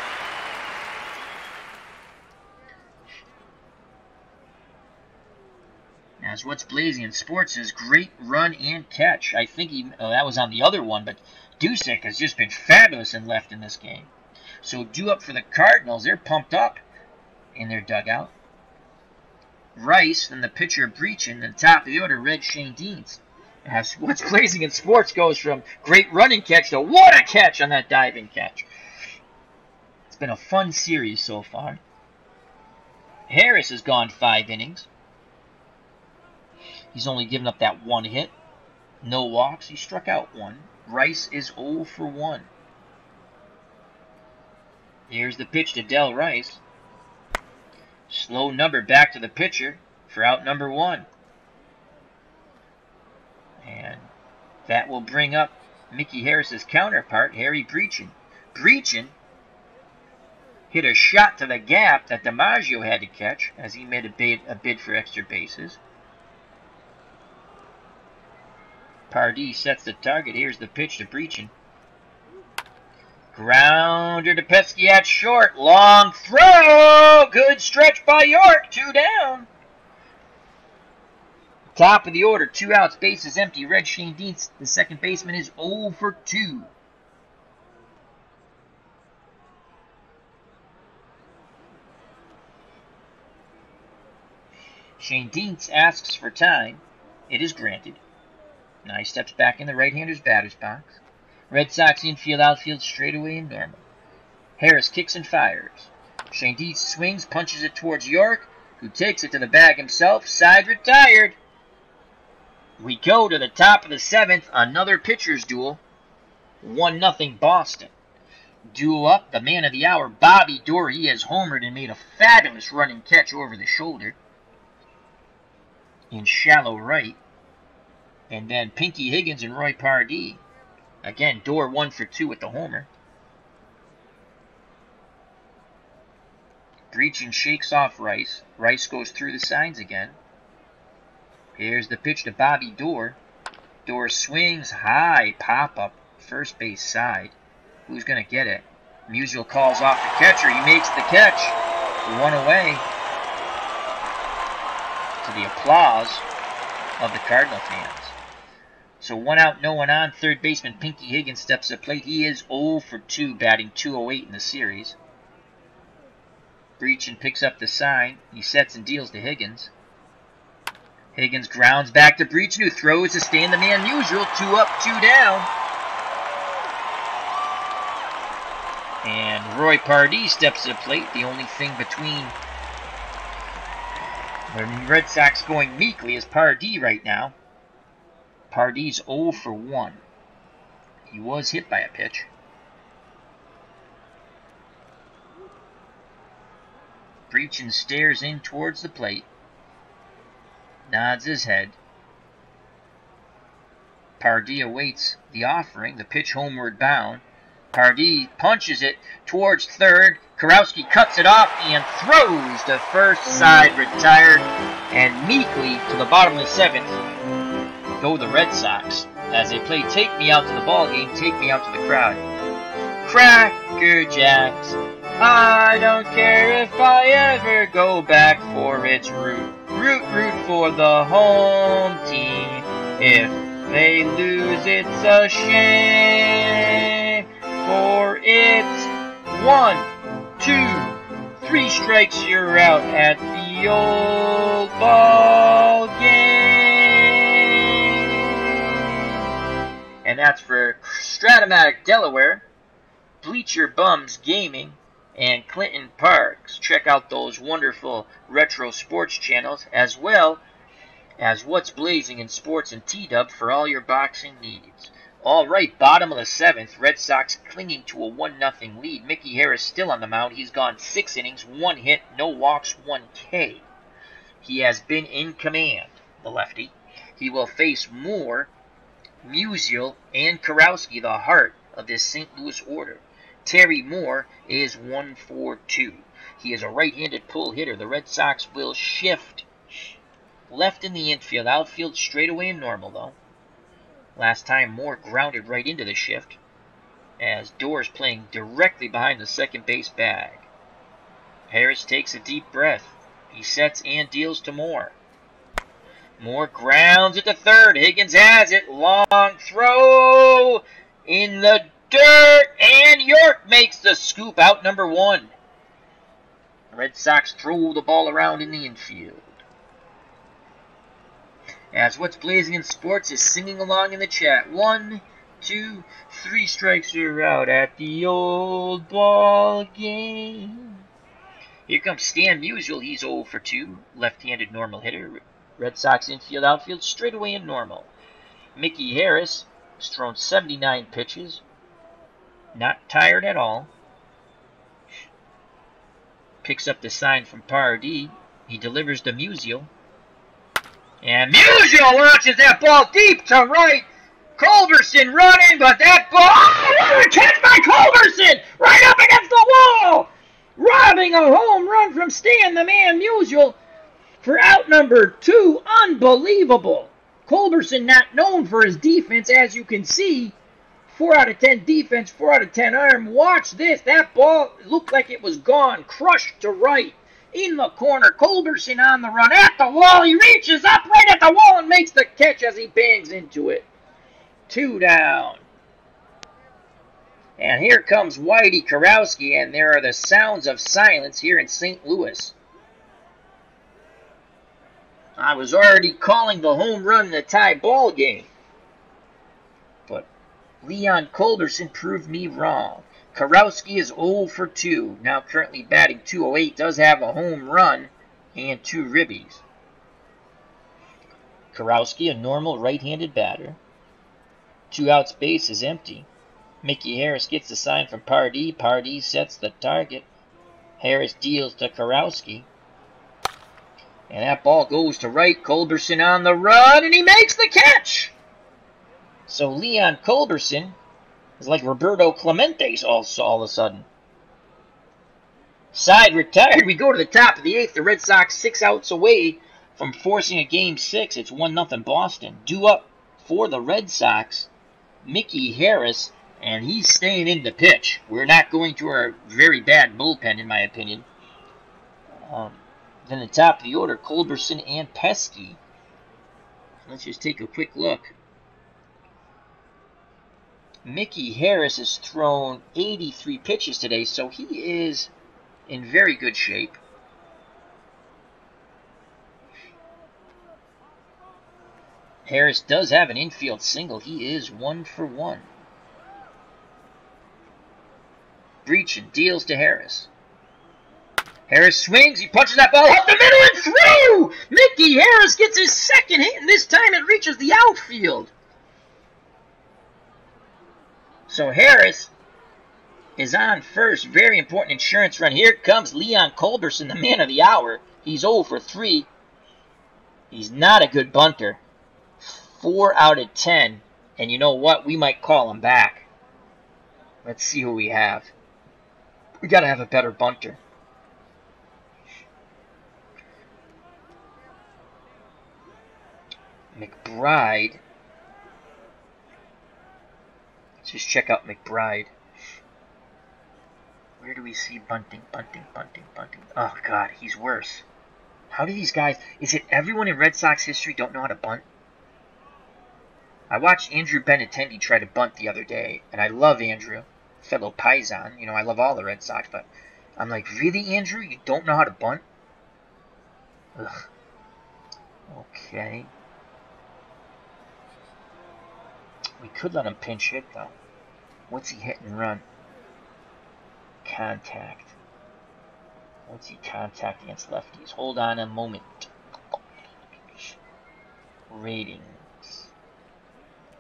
As what's blazing in sports is great run and catch. I think that was on the other one, but Dusak has just been fabulous in left in this game. So due up for the Cardinals. They're pumped up in their dugout. Rice, then the pitcher Brecheen, and top of the order, Red Schoendienst. As what's blazing in sports goes from great running catch to what a catch on that diving catch. It's been a fun series so far. Harris has gone 5 innings. He's only given up that 1 hit. No walks. He struck out 1. Rice is 0 for 1. Here's the pitch to Del Rice. Slow number back to the pitcher for out number 1. And that will bring up Mickey Harris's counterpart, Harry Brecheen. Brecheen hit a shot to the gap that DiMaggio had to catch as he made a bid for extra bases. Partee sets the target. Here's the pitch to Brecheen. Grounder to Pesky at short. Long throw. Good stretch by York. 2 down. Top of the order. 2 outs. Bases empty. Red Schoendienst, the second baseman, is 0 for 2. Schoendienst asks for time. It is granted. Now he steps back in the right-hander's batter's box. Red Sox infield, outfield, straightaway and normal. Harris kicks and fires. Schoendienst swings, punches it towards York, who takes it to the bag himself. Side retired. We go to the top of the 7th, another pitcher's duel. 1-0 Boston. Duel up, the man of the hour, Bobby Doerr. He has homered and made a fabulous running catch over the shoulder in shallow right. And then Pinky Higgins and Roy Partee. Again, Doerr 1 for 2 with the homer. Brecheen shakes off Rice. Rice goes through the signs again. Here's the pitch to Bobby Doerr. Doerr swings high, pop-up, first base side. Who's going to get it? Musial calls off the catcher. He makes the catch. 1 away. To the applause of the Cardinal fans. So 1 out, no one on. Third baseman Pinky Higgins steps to plate. He is 0 for 2, batting .208 in the series. Brecheen picks up the sign. He sets and deals to Higgins. Higgins grounds back to Brecheen, who throws to Stan the man Musial. 2 up, 2 down. And Roy Partee steps to the plate. The only thing between the Red Sox going meekly is Partee right now. Partee's 0 for 1. He was hit by a pitch. Brecheen stares in towards the plate. Nods his head. Partee awaits the offering. The pitch homeward bound. Partee punches it towards third. Kurowski cuts it off and throws to first. Side retired. And meekly to the bottom of the 7th go the Red Sox as they play Take Me Out to the Ball Game, Take Me Out to the Crowd. Cracker Jacks, I don't care if I ever go back, for it's root for the home team. If they lose, it's a shame, for it's 1, 2, 3 strikes, you're out at the old ball game. And that's for Stratomatic Delaware, Bleacher Bums Gaming, and Clinton Parks. Check out those wonderful retro sports channels, as well as What's Blazing in Sports and T-Dub for all your boxing needs. All right, bottom of the 7th, Red Sox clinging to a 1-0 lead. Mickey Harris still on the mound. He's gone 6 innings, 1 hit, no walks, 1 K. He has been in command, the lefty. He will face Moore, Musial, and Kurowski, the heart of this St. Louis order. Terry Moore is 1-4-2. He is a right-handed pull hitter. The Red Sox will shift left in the infield. Outfield straight away and normal, though. Last time, Moore grounded right into the shift, as Doerr's playing directly behind the second base bag. Harris takes a deep breath. He sets and deals to Moore. Moore grounds at the third. Higgins has it. Long throw in the dirt, and York makes the scoop, out number 1. The Red Sox throw the ball around in the infield. As What's Blazing in Sports is singing along in the chat. 1, 2, 3 strikes are out at the old ball game. Here comes Stan Musial. He's 0-for-2. Left-handed normal hitter. Red Sox infield, outfield, straight away and normal. Mickey Harris has thrown 79 pitches. Not tired at all. Picks up the sign from Partee. He delivers to Musial. And Musial launches that ball deep to right. Culberson running, but that ball... Oh, catch by Culberson! Right up against the wall! Robbing a home run from Stan the Man Musial for out number 2. Unbelievable. Culberson not known for his defense, as you can see. 4 out of 10 defense, 4 out of 10 arm. Watch this. That ball looked like it was gone. Crushed to right. In the corner. Culberson on the run. At the wall. He reaches up right at the wall and makes the catch as he bangs into it. 2 down. And here comes Whitey Kurowski, and there are the sounds of silence here in St. Louis. I was already calling the home run in the tie ball game, but Leon Culberson proved me wrong. Kurowski is 0-for-2, now currently batting .208, does have a home run and 2 ribbies. Kurowski, a normal right-handed batter. 2 outs, base is empty. Mickey Harris gets the sign from Partee. Partee sets the target. Harris deals to Kurowski. And that ball goes to right. Culberson on the run, and he makes the catch! So Leon Culberson is like Roberto Clemente all of a sudden. Side retired. We go to the top of the 8th. The Red Sox 6 outs away from forcing a Game 6. It's 1-0 Boston. Due up for the Red Sox, Mickey Harris, and he's staying in the pitch. We're not going to our very bad bullpen, in my opinion. Then the top of the order, Culberson and Pesky. Let's just take a quick look. Mickey Harris has thrown 83 pitches today, so he is in very good shape. Harris does have an infield single. He is 1-for-1. Brecheen deals to Harris. Harris swings. He punches that ball up the middle and through! Mickey Harris gets his second hit, and this time it reaches the outfield. So Harris is on first. Very important insurance run. Here comes Leon Culberson, the man of the hour. He's 0-for-3. He's not a good bunter. 4 out of 10. And you know what? We might call him back. Let's see who we have. We got to have a better bunter. McBride. Let's just check out McBride. Where do we see bunting? Oh, God, he's worse. How do these guys... Is it everyone in Red Sox history don't know how to bunt? I watched Andrew Benintendi try to bunt the other day, and I love Andrew. Fellow Paisan. You know, I love all the Red Sox, but I'm like, really, Andrew? You don't know how to bunt? Ugh. Okay. We could let him pinch hit, though. What's he hit and run? Contact. What's he contact against lefties? Hold on a moment. Ratings.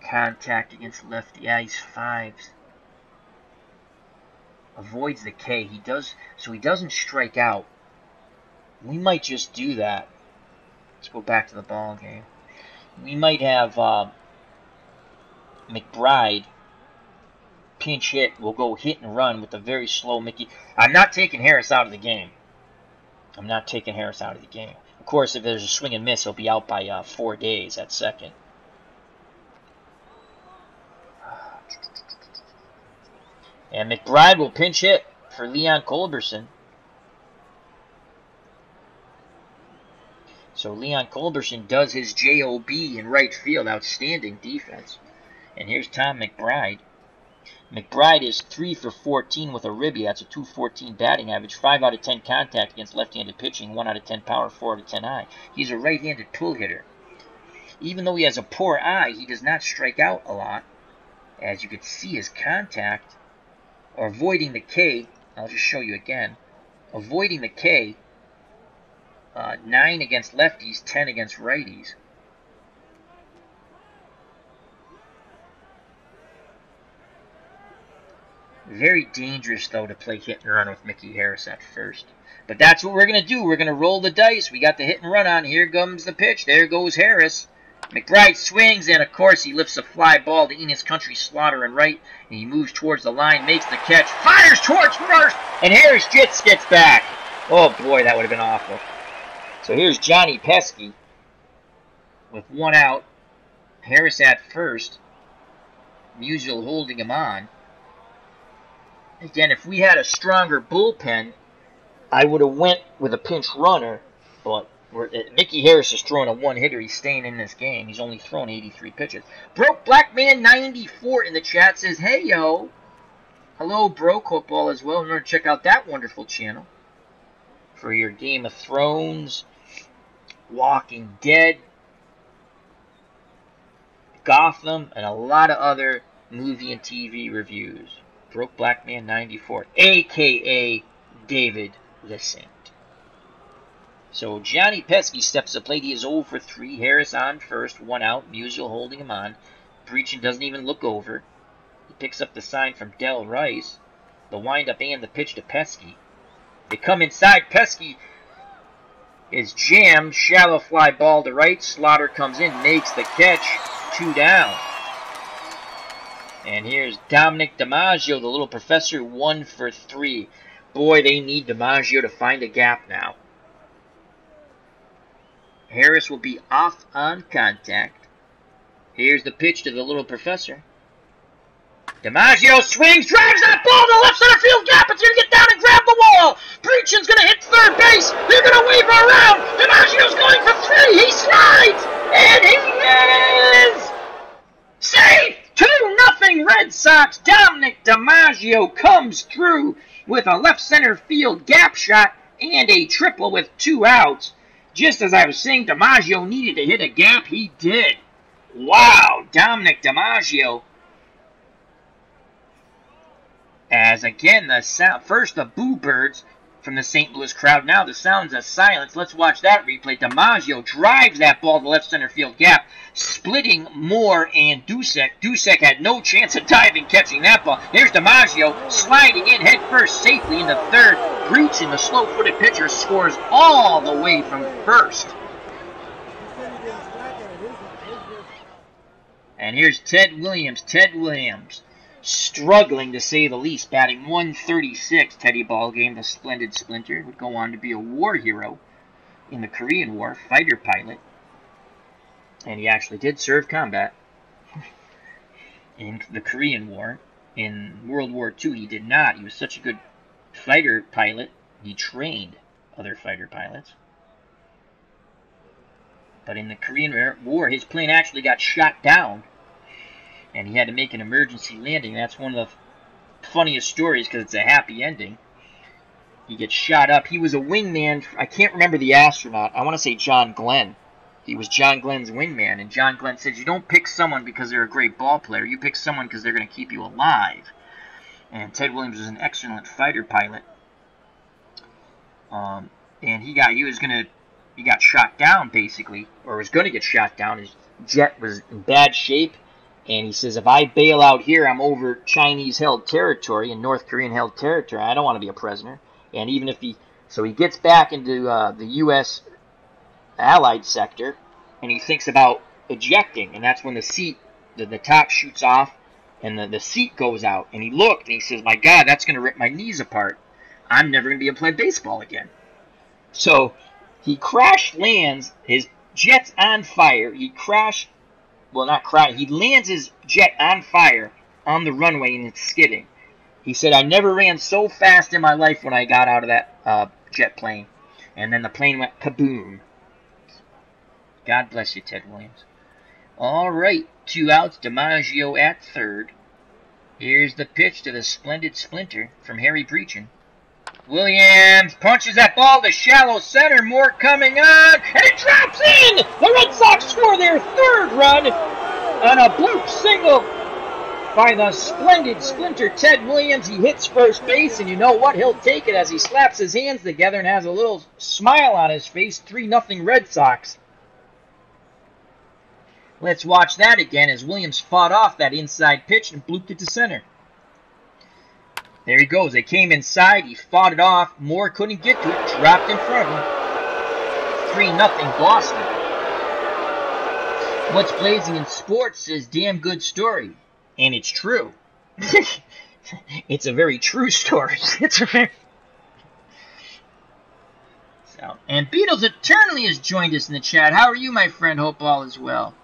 Contact against lefty. Yeah, he's 5s. Avoids the K. He does, so he doesn't strike out. We might just do that. Let's go back to the ball game. We might have McBride pinch hit. We'll go hit and run with a very slow Mickey. I'm not taking Harris out of the game. I'm not taking Harris out of the game. Of course, if there's a swing and miss, he'll be out by 4 days at second. And McBride will pinch hit for Leon Culberson. So Leon Culberson does his JOB in right field. Outstanding defense. And here's Tom McBride. McBride is 3 for 14 with a ribby. That's a .214 batting average. 5 out of 10 contact against left-handed pitching. 1 out of 10 power, 4 out of 10 eye. He's a right-handed pull hitter. Even though he has a poor eye, he does not strike out a lot. As you can see, his contact, or avoiding the K, I'll just show you again. Avoiding the K, 9 against lefties, 10 against righties. Very dangerous, though, to play hit and run with Mickey Harris at first. But that's what we're going to do. We're going to roll the dice. We got the hit and run on. Here comes the pitch. There goes Harris. McBride swings, and of course he lifts a fly ball to Enos Slaughter and right, and he moves towards the line, makes the catch, fires towards first, and Harris gets back. Oh boy, that would have been awful. So here's Johnny Pesky with 1 out. Harris at first. Musial holding him on. Again, if we had a stronger bullpen, I would have went with a pinch runner, but Mickey Harris is throwing a 1-hitter. He's staying in this game. He's only thrown 83 pitches. Broke Blackman 94 in the chat says, hey, yo. Hello, Broke. Hope all is well. Remember to check out that wonderful channel for your Game of Thrones, Walking Dead, Gotham, and a lot of other movie and TV reviews. Broke Blackman 94, a.k.a. David the Saint. So Johnny Pesky steps to plate. He is 0 for 3. Harris on first, 1 out. Musial holding him on. Brecheen doesn't even look over. He picks up the sign from Del Rice. The windup and the pitch to Pesky. They come inside. Pesky is jammed. Shallow fly ball to right. Slaughter comes in, makes the catch. 2 down. And here's Dom DiMaggio, the little professor, 1 for 3. Boy, they need DiMaggio to find a gap now. Harris will be off on contact. Here's the pitch to the little professor. DiMaggio swings, drives that ball to the left center field gap. It's going to get down and grab the wall. Brecheen's going to hit third base. They're going to wave her around. DiMaggio's going for 3. He slides. And he is safe. 2-0 Red Sox. Dominic DiMaggio comes through with a left center field gap shot and a triple with 2 outs. Just as I was saying, DiMaggio needed to hit a gap. He did. Wow, Dominic DiMaggio. As again, the sound, first the boo birds from the St. Louis crowd. Now the sounds of silence. Let's watch that replay. DiMaggio drives that ball to the left center field gap, splitting Moore and Dusak. Dusak had no chance of diving, catching that ball. There's DiMaggio sliding in head first safely into third. Brecheen, the slow-footed pitcher, scores all the way from first. And here's Ted Williams. Ted Williams, struggling to say the least, batting 136. Teddy Ballgame, the splendid splinter, would go on to be a war hero in the Korean War, fighter pilot. And he actually did serve combat in the Korean War. In World War II, he did not. He was such a good fighter pilot, he trained other fighter pilots. But in the Korean War, his plane actually got shot down, and he had to make an emergency landing. That's one of the funniest stories because it's a happy ending. He gets shot up. He was a wingman. I can't remember the astronaut. I want to say John Glenn. he was John Glenn's wingman, and John Glenn said, you don't pick someone because they're a great ball player. You pick someone because they're going to keep you alive. And Ted Williams was an excellent fighter pilot. And he got shot down, basically, or was going to get shot down. His jet was in bad shape, and he says, if I bail out here, I'm over Chinese-held territory and North Korean-held territory. I don't want to be a prisoner. And even if he gets back into the U.S. Allied sector, and he thinks about ejecting, and that's when the top shoots off, and the seat goes out, and he looked, and he says, my God, that's going to rip my knees apart. I'm never going to be able to play baseball again. So he lands, his jet's on fire, he lands his jet on fire on the runway, and it's skidding. He said, I never ran so fast in my life when I got out of that jet plane. And then the plane went kaboom. God bless you, Ted Williams. All right, 2 outs, DiMaggio at third. Here's the pitch to the splendid splinter from Harry Brecheen. Williams punches that ball to shallow center. More coming on, and it drops in! The Red Sox score their 3rd run on a bloop single by the splendid splinter Ted Williams. He hits first base, and you know what? He'll take it as he slaps his hands together and has a little smile on his face. 3-0 Red Sox. Let's watch that again as Williams fought off that inside pitch and blooped it to center. There he goes. They came inside. He fought it off. Moore couldn't get to it. Dropped in front of him. 3-0 Boston. What's blazing in sports says damn good story. And it's true. It's a very true story. And Beatles Eternally has joined us in the chat. How are you, my friend? Hope all is well.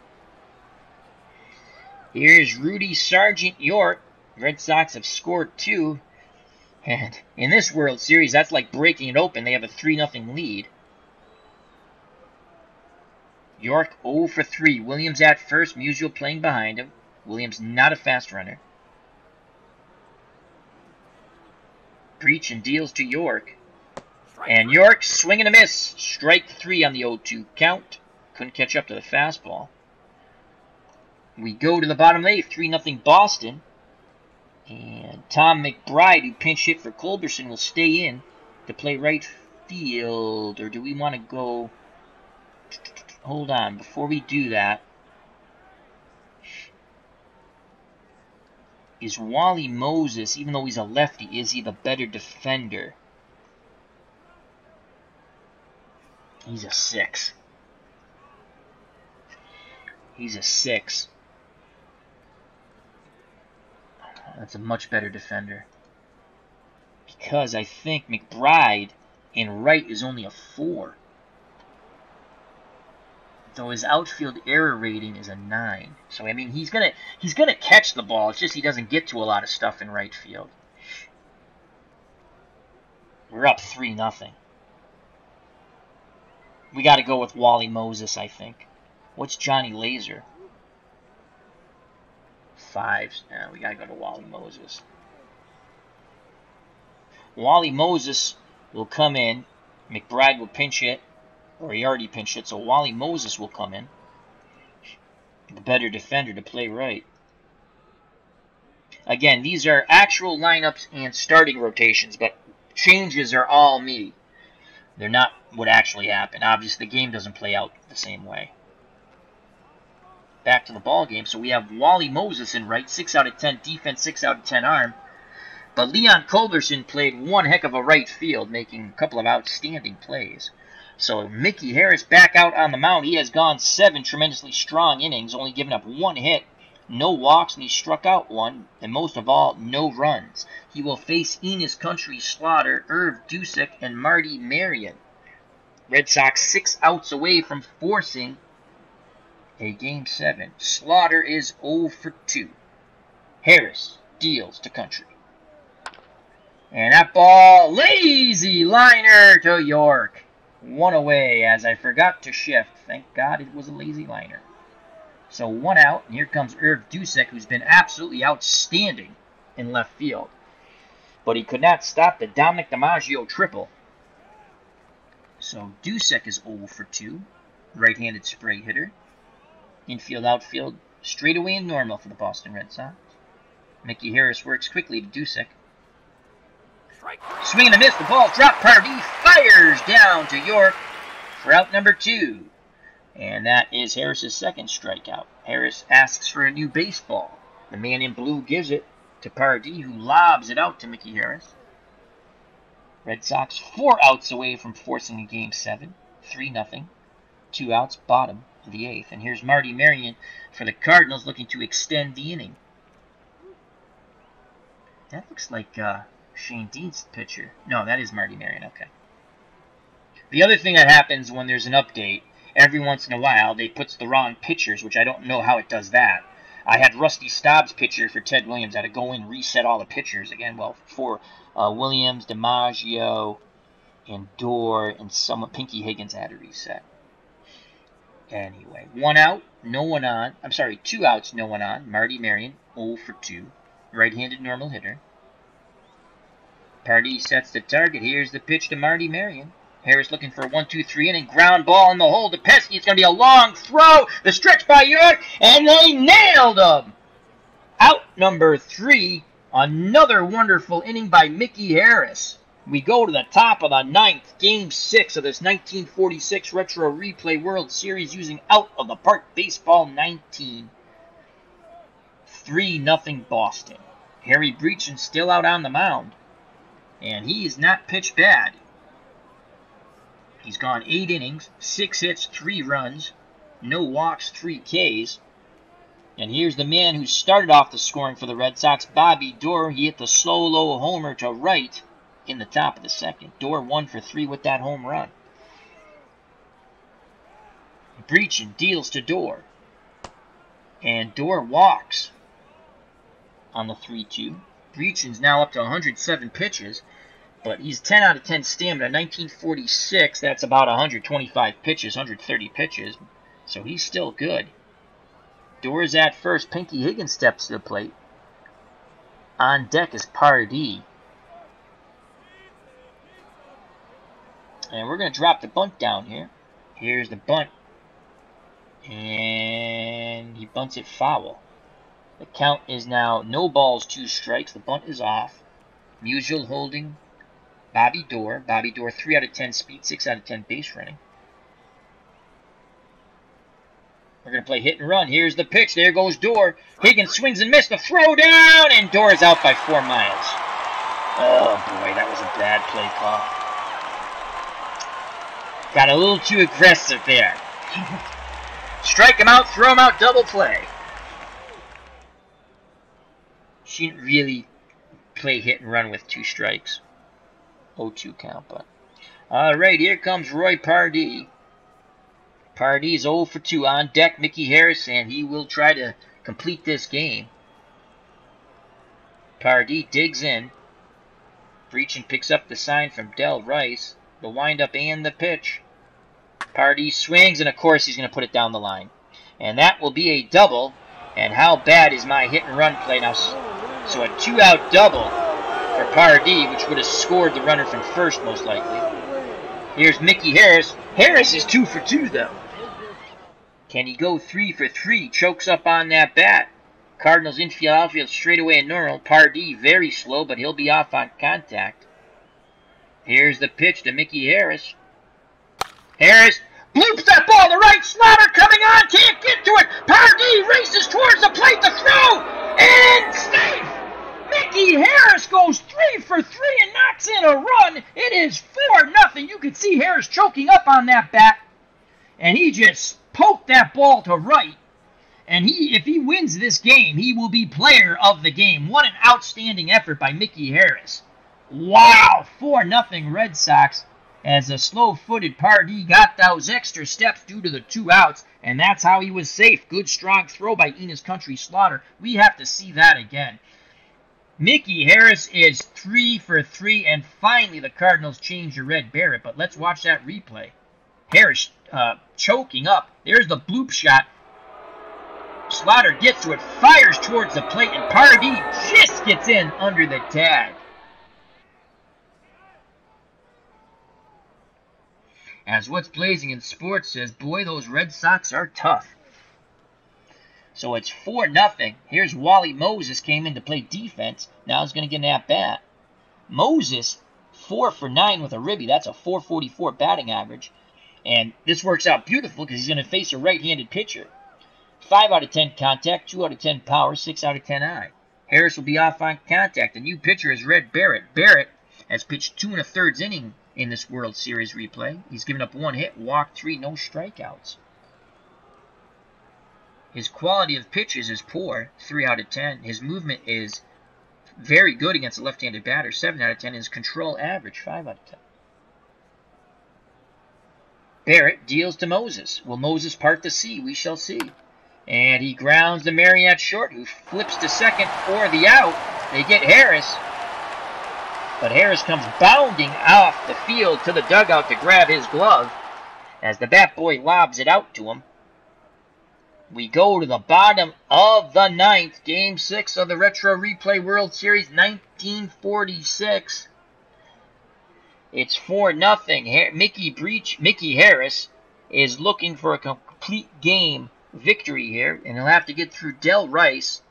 Here's Rudy York. Red Sox have scored 2. And in this World Series, that's like breaking it open. They have a 3-0 lead. York 0 for 3. Williams at first. Musial playing behind him. Williams not a fast runner. Brecheen deals to York. And York swing and a miss. Strike 3 on the 0-2 count. Couldn't catch up to the fastball. We go to the bottom of the 8th. 3-0 Boston. And Tom McBride, who pinch hit for Culberson, will stay in to play right field. Or do we want to go... Hold on. Before we do that, is Wally Moses, even though he's a lefty, is he the better defender? He's a 6. He's a 6. That's a much better defender. Because I think McBride in right is only a 4. Though his outfield error rating is a 9. So I mean he's gonna catch the ball. It's just he doesn't get to a lot of stuff in right field. We're up 3-0. We got to go with Wally Moses, I think. What's Johnny Laser? 5. No, we got to go to Wally Moses. Wally Moses will come in. McBride will pinch hit. Or he already pinched it, so Wally Moses will come in. The better defender to play right. Again, these are actual lineups and starting rotations, but changes are all me. They're not what actually happened. Obviously, the game doesn't play out the same way. Back to the ball game. So we have Wally Moses in right, 6 out of 10 defense, 6 out of 10 arm. But Leon Culberson played one heck of a right field, making a couple of outstanding plays. So Mickey Harris back out on the mound. He has gone 7 tremendously strong innings, only given up 1 hit, no walks, and he struck out 1, and most of all, no runs. He will face Enos Slaughter, Erv Dusak, and Marty Marion. Red Sox 6 outs away from forcing a Game 7. Slaughter is 0 for 2. Harris deals to Country. And that ball, lazy liner to York. 1 away as I forgot to shift. Thank God it was a lazy liner. So 1 out, and here comes Erv Dusak, who's been absolutely outstanding in left field. But he could not stop the Dom DiMaggio triple. So Dusak is 0 for 2. right-handed spray hitter. Infield, outfield, straightaway and normal for the Boston Red Sox. Mickey Harris works quickly to Dusak. Swing and a miss, the ball dropped. Partee fires down to York for out number 2. And that is Harris's second strikeout. Harris asks for a new baseball. The man in blue gives it to Partee, who lobs it out to Mickey Harris. Red Sox 4 outs away from forcing a Game 7. 3-0. 2 outs, bottom of the 8th. And here's Marty Marion for the Cardinals looking to extend the inning. That looks like Schoendienst pitcher. No, that is Marty Marion. Okay. The other thing that happens when there's an update, every once in a while, they puts the wrong pitchers, which I don't know how it does that. I had Rusty Staub's pitcher for Ted Williams. I had to go in and reset all the pitchers again. Well, for Williams, DiMaggio, and Doerr, and some Pinky Higgins I had to reset. Anyway, 1 out, no one on. I'm sorry, 2 outs, no one on. Marty Marion, 0 for 2. Right-handed normal hitter. Partee sets the target. Here's the pitch to Marty Marion. Harris looking for a 1-2-3 inning. Ground ball in the hole to Pesky. It's going to be a long throw. The stretch by York, and they nailed him. Out number 3. Another wonderful inning by Mickey Harris. We go to the top of the 9th, Game 6 of this 1946 Retro Replay World Series using Out of the Park Baseball 19. 3-0 Boston. Harry Brecheen still out on the mound. And he is not pitched bad. He's gone 8 innings, 6 hits, 3 runs, no walks, 3 Ks. And here's the man who started off the scoring for the Red Sox, Bobby Doerr. He hit the solo homer to right in the top of the 2nd. Doerr 1 for 3 with that home run. Brecheen deals to Doerr. And Doerr walks on the 3-2. Brecheen's now up to 107 pitches, but he's 10 out of 10 stamina. 1946, that's about 125 pitches, 130 pitches, so he's still good. Doerr's at first. Pinky Higgins steps to the plate. On deck is Partee. And we're going to drop the bunt down here. Here's the bunt. And he bunts it foul. The count is now no balls, 2 strikes. The bunt is off. Musial holding Bobby Doerr. Bobby Doerr 3 out of 10 speed, 6 out of 10 base running. We're going to play hit and run. Here's the pitch. There goes Doerr. Higgins swings and misses. The throw down, and Doerr is out by 4 miles. Oh boy, that was a bad play call. Got a little too aggressive there. Strike him out, throw him out, double play. She didn't really play hit and run with 2 strikes. 0-2 count, but. Alright, here comes Roy Partee. Partee's 0 for 2 on deck. Mickey Harris, and he will try to complete this game. Partee digs in. Brecheen picks up the sign from Del Rice. The windup and the pitch. Partee swings, and of course he's going to put it down the line. And that will be a double. And how bad is my hit and run play now? So a 2-out double for Partee, which would have scored the runner from first most likely. Here's Mickey Harris. Harris is 2 for 2 though. Can he go 3 for 3? Chokes up on that bat. Cardinals infield, outfield, straightaway and normal. Partee very slow, but he'll be off on contact. Here's the pitch to Mickey Harris. Harris bloops that ball to right. Slaughter coming on, can't get to it. Partee races towards the plate to throw, and safe. Mickey Harris goes 3 for 3 and knocks in a run. It is 4-0. You can see Harris choking up on that bat, and he just poked that ball to right. And if he wins this game, he will be player of the game. What an outstanding effort by Mickey Harris. Wow, 4-0 Red Sox, as a slow-footed Partee got those extra steps due to the 2 outs, and that's how he was safe. Good, strong throw by Enos Slaughter. We have to see that again. Mickey Harris is 3 for 3, and finally the Cardinals change to Red Barrett, but let's watch that replay. Harris choking up. There's the bloop shot. Slaughter gets to it, fires towards the plate, and Partee just gets in under the tag. As What's Blazing in Sports says, boy, those Red Sox are tough. So it's 4-0. Here's Wally Moses came in to play defense. Now he's going to get an at-bat. Moses, 4 for 9 with a ribby. That's a 444 batting average. And this works out beautiful because he's going to face a right-handed pitcher. 5 out of 10 contact, 2 out of 10 power, 6 out of 10 eye. Harris will be off on contact. The new pitcher is Red Barrett. Barrett has pitched 2 1/3 inning in this World Series replay. He's given up 1 hit, walked 3, no strikeouts. His quality of pitches is poor, 3 out of 10. His movement is very good against a left-handed batter, 7 out of 10. His control average, 5 out of 10. Barrett deals to Moses. Will Moses part the C? We shall see. And he grounds the Marion short, who flips to second for the out. They get Harris. But Harris comes bounding off the field to the dugout to grab his glove as the bat boy lobs it out to him. We go to the bottom of the 9th, Game 6 of the Retro Replay World Series 1946. It's 4-0. Mickey Harris is looking for a complete game victory here, and he'll have to get through Del Rice,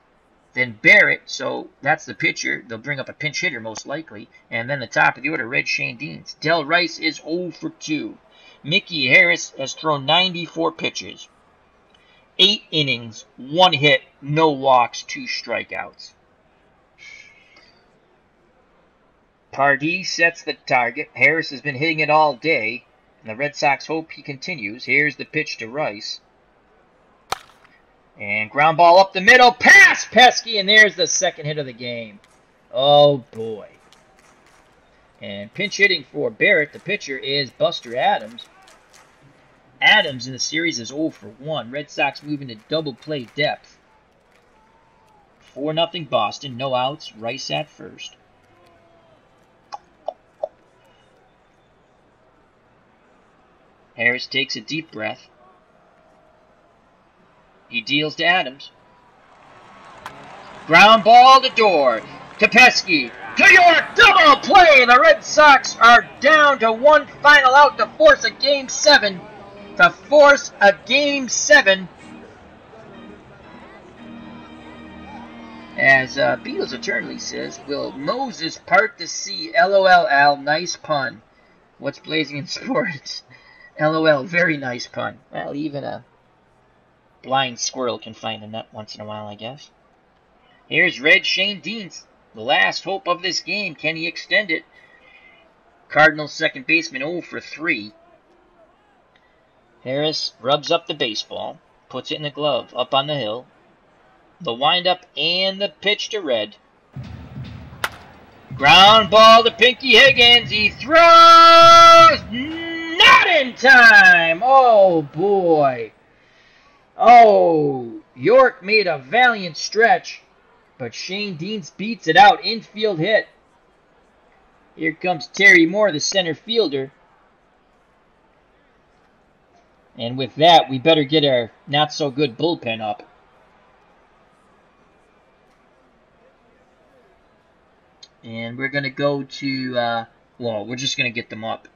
then Barrett, so that's the pitcher. They'll bring up a pinch hitter most likely, and then the top of the order, Red Schoendienst. Del Rice is 0 for 2. Mickey Harris has thrown 94 pitches. 8 innings, 1 hit, no walks, 2 strikeouts. Partee sets the target. Harris has been hitting it all day, and the Red Sox hope he continues. Here's the pitch to Rice. And ground ball up the middle, pass Pesky, and there's the second hit of the game. Oh boy. And pinch hitting for Barrett, the pitcher, is Buster Adams. Adams in the series is 0 for 1. Red Sox moving to double play depth. 4-0 Boston, no outs, Rice at first. Harris takes a deep breath. He deals to Adams. Ground ball to Doerr. To Pesky. To York. Double play. The Red Sox are down to 1 final out to force a Game 7. To force a Game 7. As Beatles Eternally says, will Moses part the C? LOL, Al. Nice pun. What's blazing in sports? LOL, very nice pun. Well, even a blind squirrel can find a nut once in a while, I guess. Here's Red Schoendienst, the last hope of this game. Can he extend it? Cardinals second baseman 0 for 3. Harris rubs up the baseball, puts it in the glove, up on the hill. The windup and the pitch to Red. Ground ball to Pinky Higgins. He throws! Not in time! Oh, boy. Oh, York made a valiant stretch, but Schoendienst beats it out. Infield hit. Here comes Terry Moore, the center fielder. And with that, we better get our not-so-good bullpen up. And we're going to go to, well, we're just going to get them up.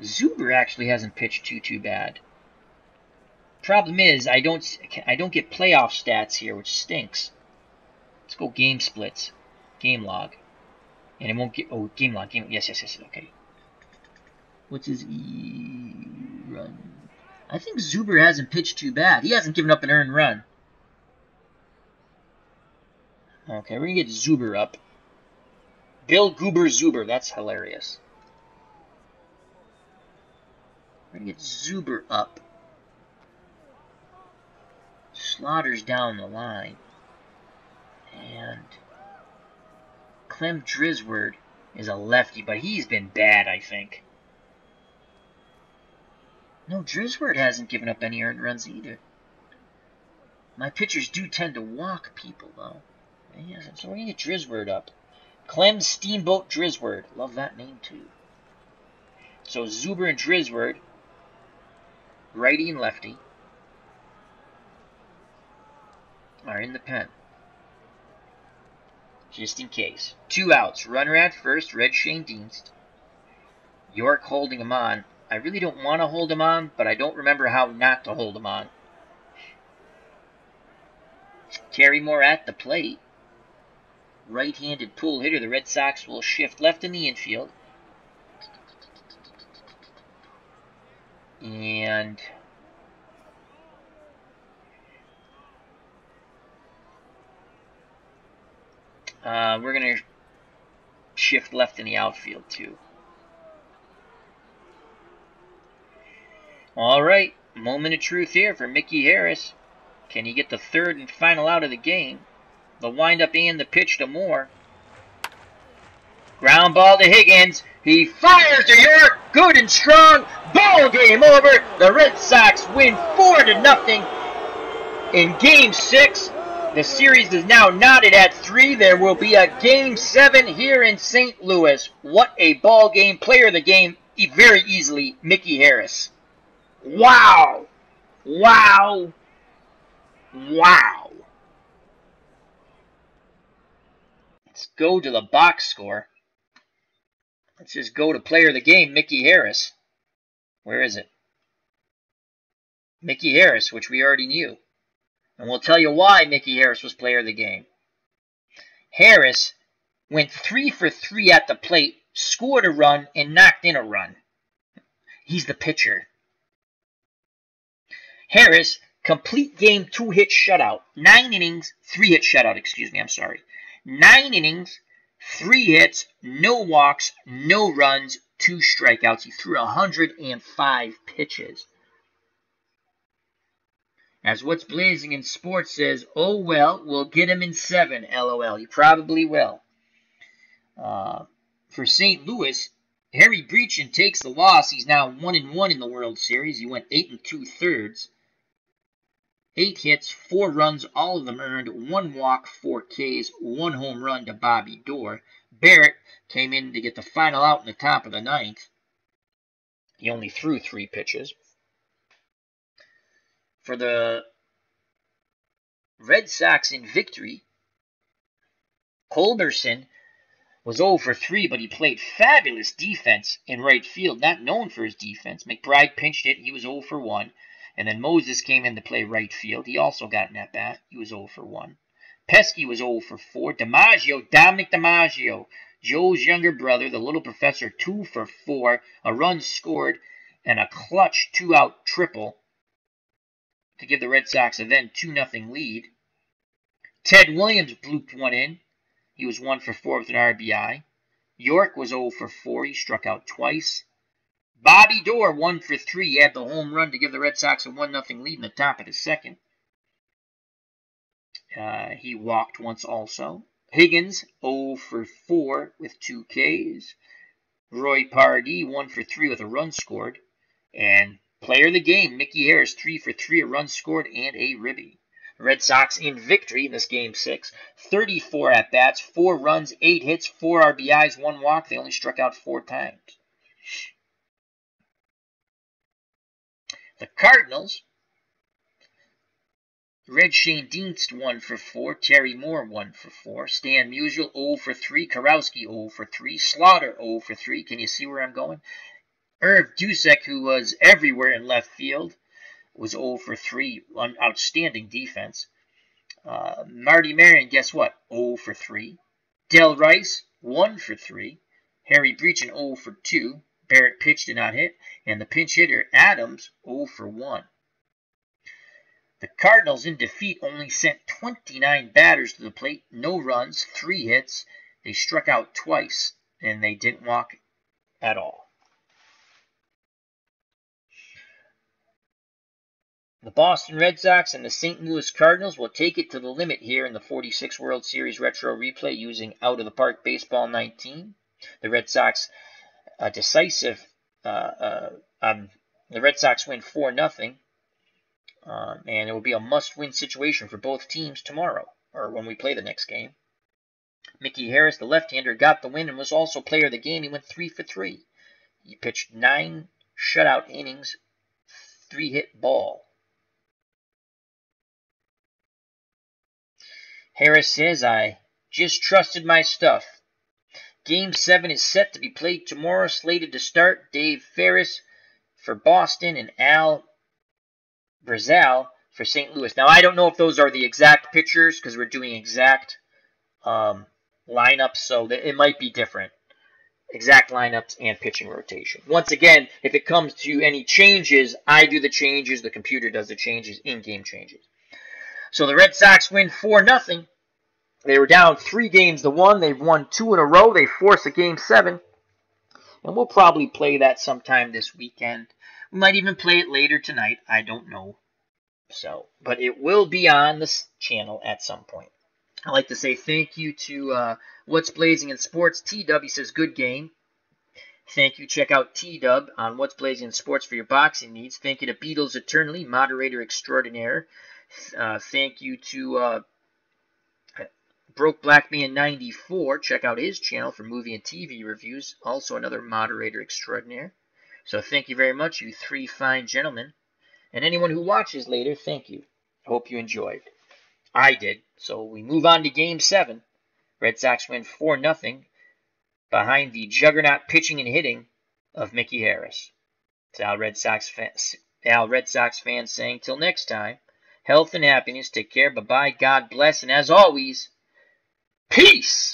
Zuber actually hasn't pitched too bad. Problem is, I don't get playoff stats here, which stinks. Let's go game splits, game log, and it won't get. Oh, game log, yes, okay. What's his run? I think Zuber hasn't pitched too bad. He hasn't given up an earned run. Okay, we're gonna get Zuber up. Bill Goober Zuber, that's hilarious. We're gonna get Zuber up. Slaughter's down the line. And Clem Drisward is a lefty, but he's been bad, I think. No, Drisward hasn't given up any earned runs either. My pitchers do tend to walk people, though. Yeah, so we're going to get Drisward up. Clem Steamboat Drisward. Love that name, too. So Zuber and Drisward, righty and lefty, are in the pen. Just in case. 2 outs. Runner at first, Red Schoendienst. York holding him on. I really don't want to hold him on, but I don't remember how not to hold him on. Terry Moore at the plate. Right-handed pull hitter. The Red Sox will shift left in the infield. And we're going to shift left in the outfield too. All right, moment of truth here for Mickey Harris. Can he get the third and final out of the game? The windup and the pitch to Moore. Ground ball to Higgins. He fires to York. Good and strong. Ball game over. The Red Sox win 4-0 in Game 6. The series is now knotted at 3. There will be a Game 7 here in St. Louis. What a ball game. Player of the game, very easily, Mickey Harris. Wow. Wow. Wow. Let's go to the box score. Let's just go to player of the game, Mickey Harris. Where is it? Mickey Harris, which we already knew. And we'll tell you why Mickey Harris was player of the game. Harris went 3 for 3 at the plate, scored a run, and knocked in a run. He's the pitcher. Harris, complete game 2-hit shutout. 9 innings, 3-hit shutout, excuse me, I'm sorry. 9 innings, 3 hits, no walks, no runs, 2 strikeouts. He threw 105 pitches. As What's Blazing in Sports says, oh well, we'll get him in 7, LOL. He probably will. For St. Louis, Harry Brecheen takes the loss. He's now 1-1 in the World Series. He went 8 2/3. 8 hits, 4 runs, all of them earned, 1 walk, 4 Ks, 1 home run to Bobby Doerr. Barrett came in to get the final out in the top of the 9th. He only threw 3 pitches. For the Red Sox in victory, Culberson was 0 for 3, but he played fabulous defense in right field, not known for his defense. McBride pinched it, he was 0 for 1. And then Moses came in to play right field. He also got an at-bat. He was 0 for 1. Pesky was 0 for 4. Dominic DiMaggio, Joe's younger brother, the little professor, 2 for 4. A run scored and a clutch 2-out triple to give the Red Sox a then 2-0 lead. Ted Williams blooped one in. He was 1 for 4 with an RBI. York was 0 for 4. He struck out twice. Bobby Doerr 1 for 3. He had the home run to give the Red Sox a 1-0 lead in the top of the 2nd. He walked once also. Higgins 0 for 4 with 2 Ks. Roy Partee 1 for 3 with a run scored. And player of the game, Mickey Harris 3 for 3, a run scored and a ribby. Red Sox in victory in this Game 6. 34 at-bats, 4 runs, 8 hits, 4 RBIs, 1 walk. They only struck out 4 times. The Cardinals, Red Schoendienst 1 for 4, Terry Moore 1 for 4, Stan Musial 0 for 3, Kurowski 0 for 3, Slaughter 0 for 3. Can you see where I'm going? Erv Dusak, who was everywhere in left field, was 0 for 3. Outstanding defense. Marty Marion, guess what? 0 for 3. Del Rice 1 for 3. Harry Brecheen 0 for 2. Barrett pitched, did not hit. And the pinch hitter, Adams, 0 for 1. The Cardinals in defeat only sent 29 batters to the plate. No runs, 3 hits. They struck out twice, and they didn't walk at all. The Boston Red Sox and the St. Louis Cardinals will take it to the limit here in the 46 World Series Retro Replay using Out of the Park Baseball 19. The Red Sox decisive. The Red Sox win 4-0, and it will be a must-win situation for both teams tomorrow, or when we play the next game. Mickey Harris, the left-hander, got the win and was also player of the game. He went 3 for 3. He pitched 9 shutout innings, 3-hit ball. Harris says, I just trusted my stuff. Game 7 is set to be played tomorrow, slated to start. Dave Ferris for Boston and Al Brazal for St. Louis. Now, I don't know if those are the exact pitchers because we're doing exact lineups, so it might be different. Exact lineups and pitching rotation. Once again, if it comes to any changes, I do the changes. The computer does the changes, in-game changes. So the Red Sox win 4-0. They were down 3-1. They've won 2 in a row. They force a Game 7. And we'll probably play that sometime this weekend. We might even play it later tonight. I don't know. But it will be on this channel at some point. I'd like to say thank you to What's Blazing in Sports. T-Dub, says, good game. Thank you. Check out T-Dub on What's Blazing in Sports for your boxing needs. Thank you to Beatles Eternally, moderator extraordinaire. Thank you to Broke Black Man 94. Check out his channel for movie and TV reviews. Also another moderator extraordinaire. So thank you very much, you three fine gentlemen. And anyone who watches later, thank you. Hope you enjoyed. I did. So we move on to Game 7. Red Sox win 4-0 behind the juggernaut pitching and hitting of Mickey Harris. It's Al Red Sox fans saying, till next time, health and happiness. Take care. Bye-bye. God bless. And as always, peace!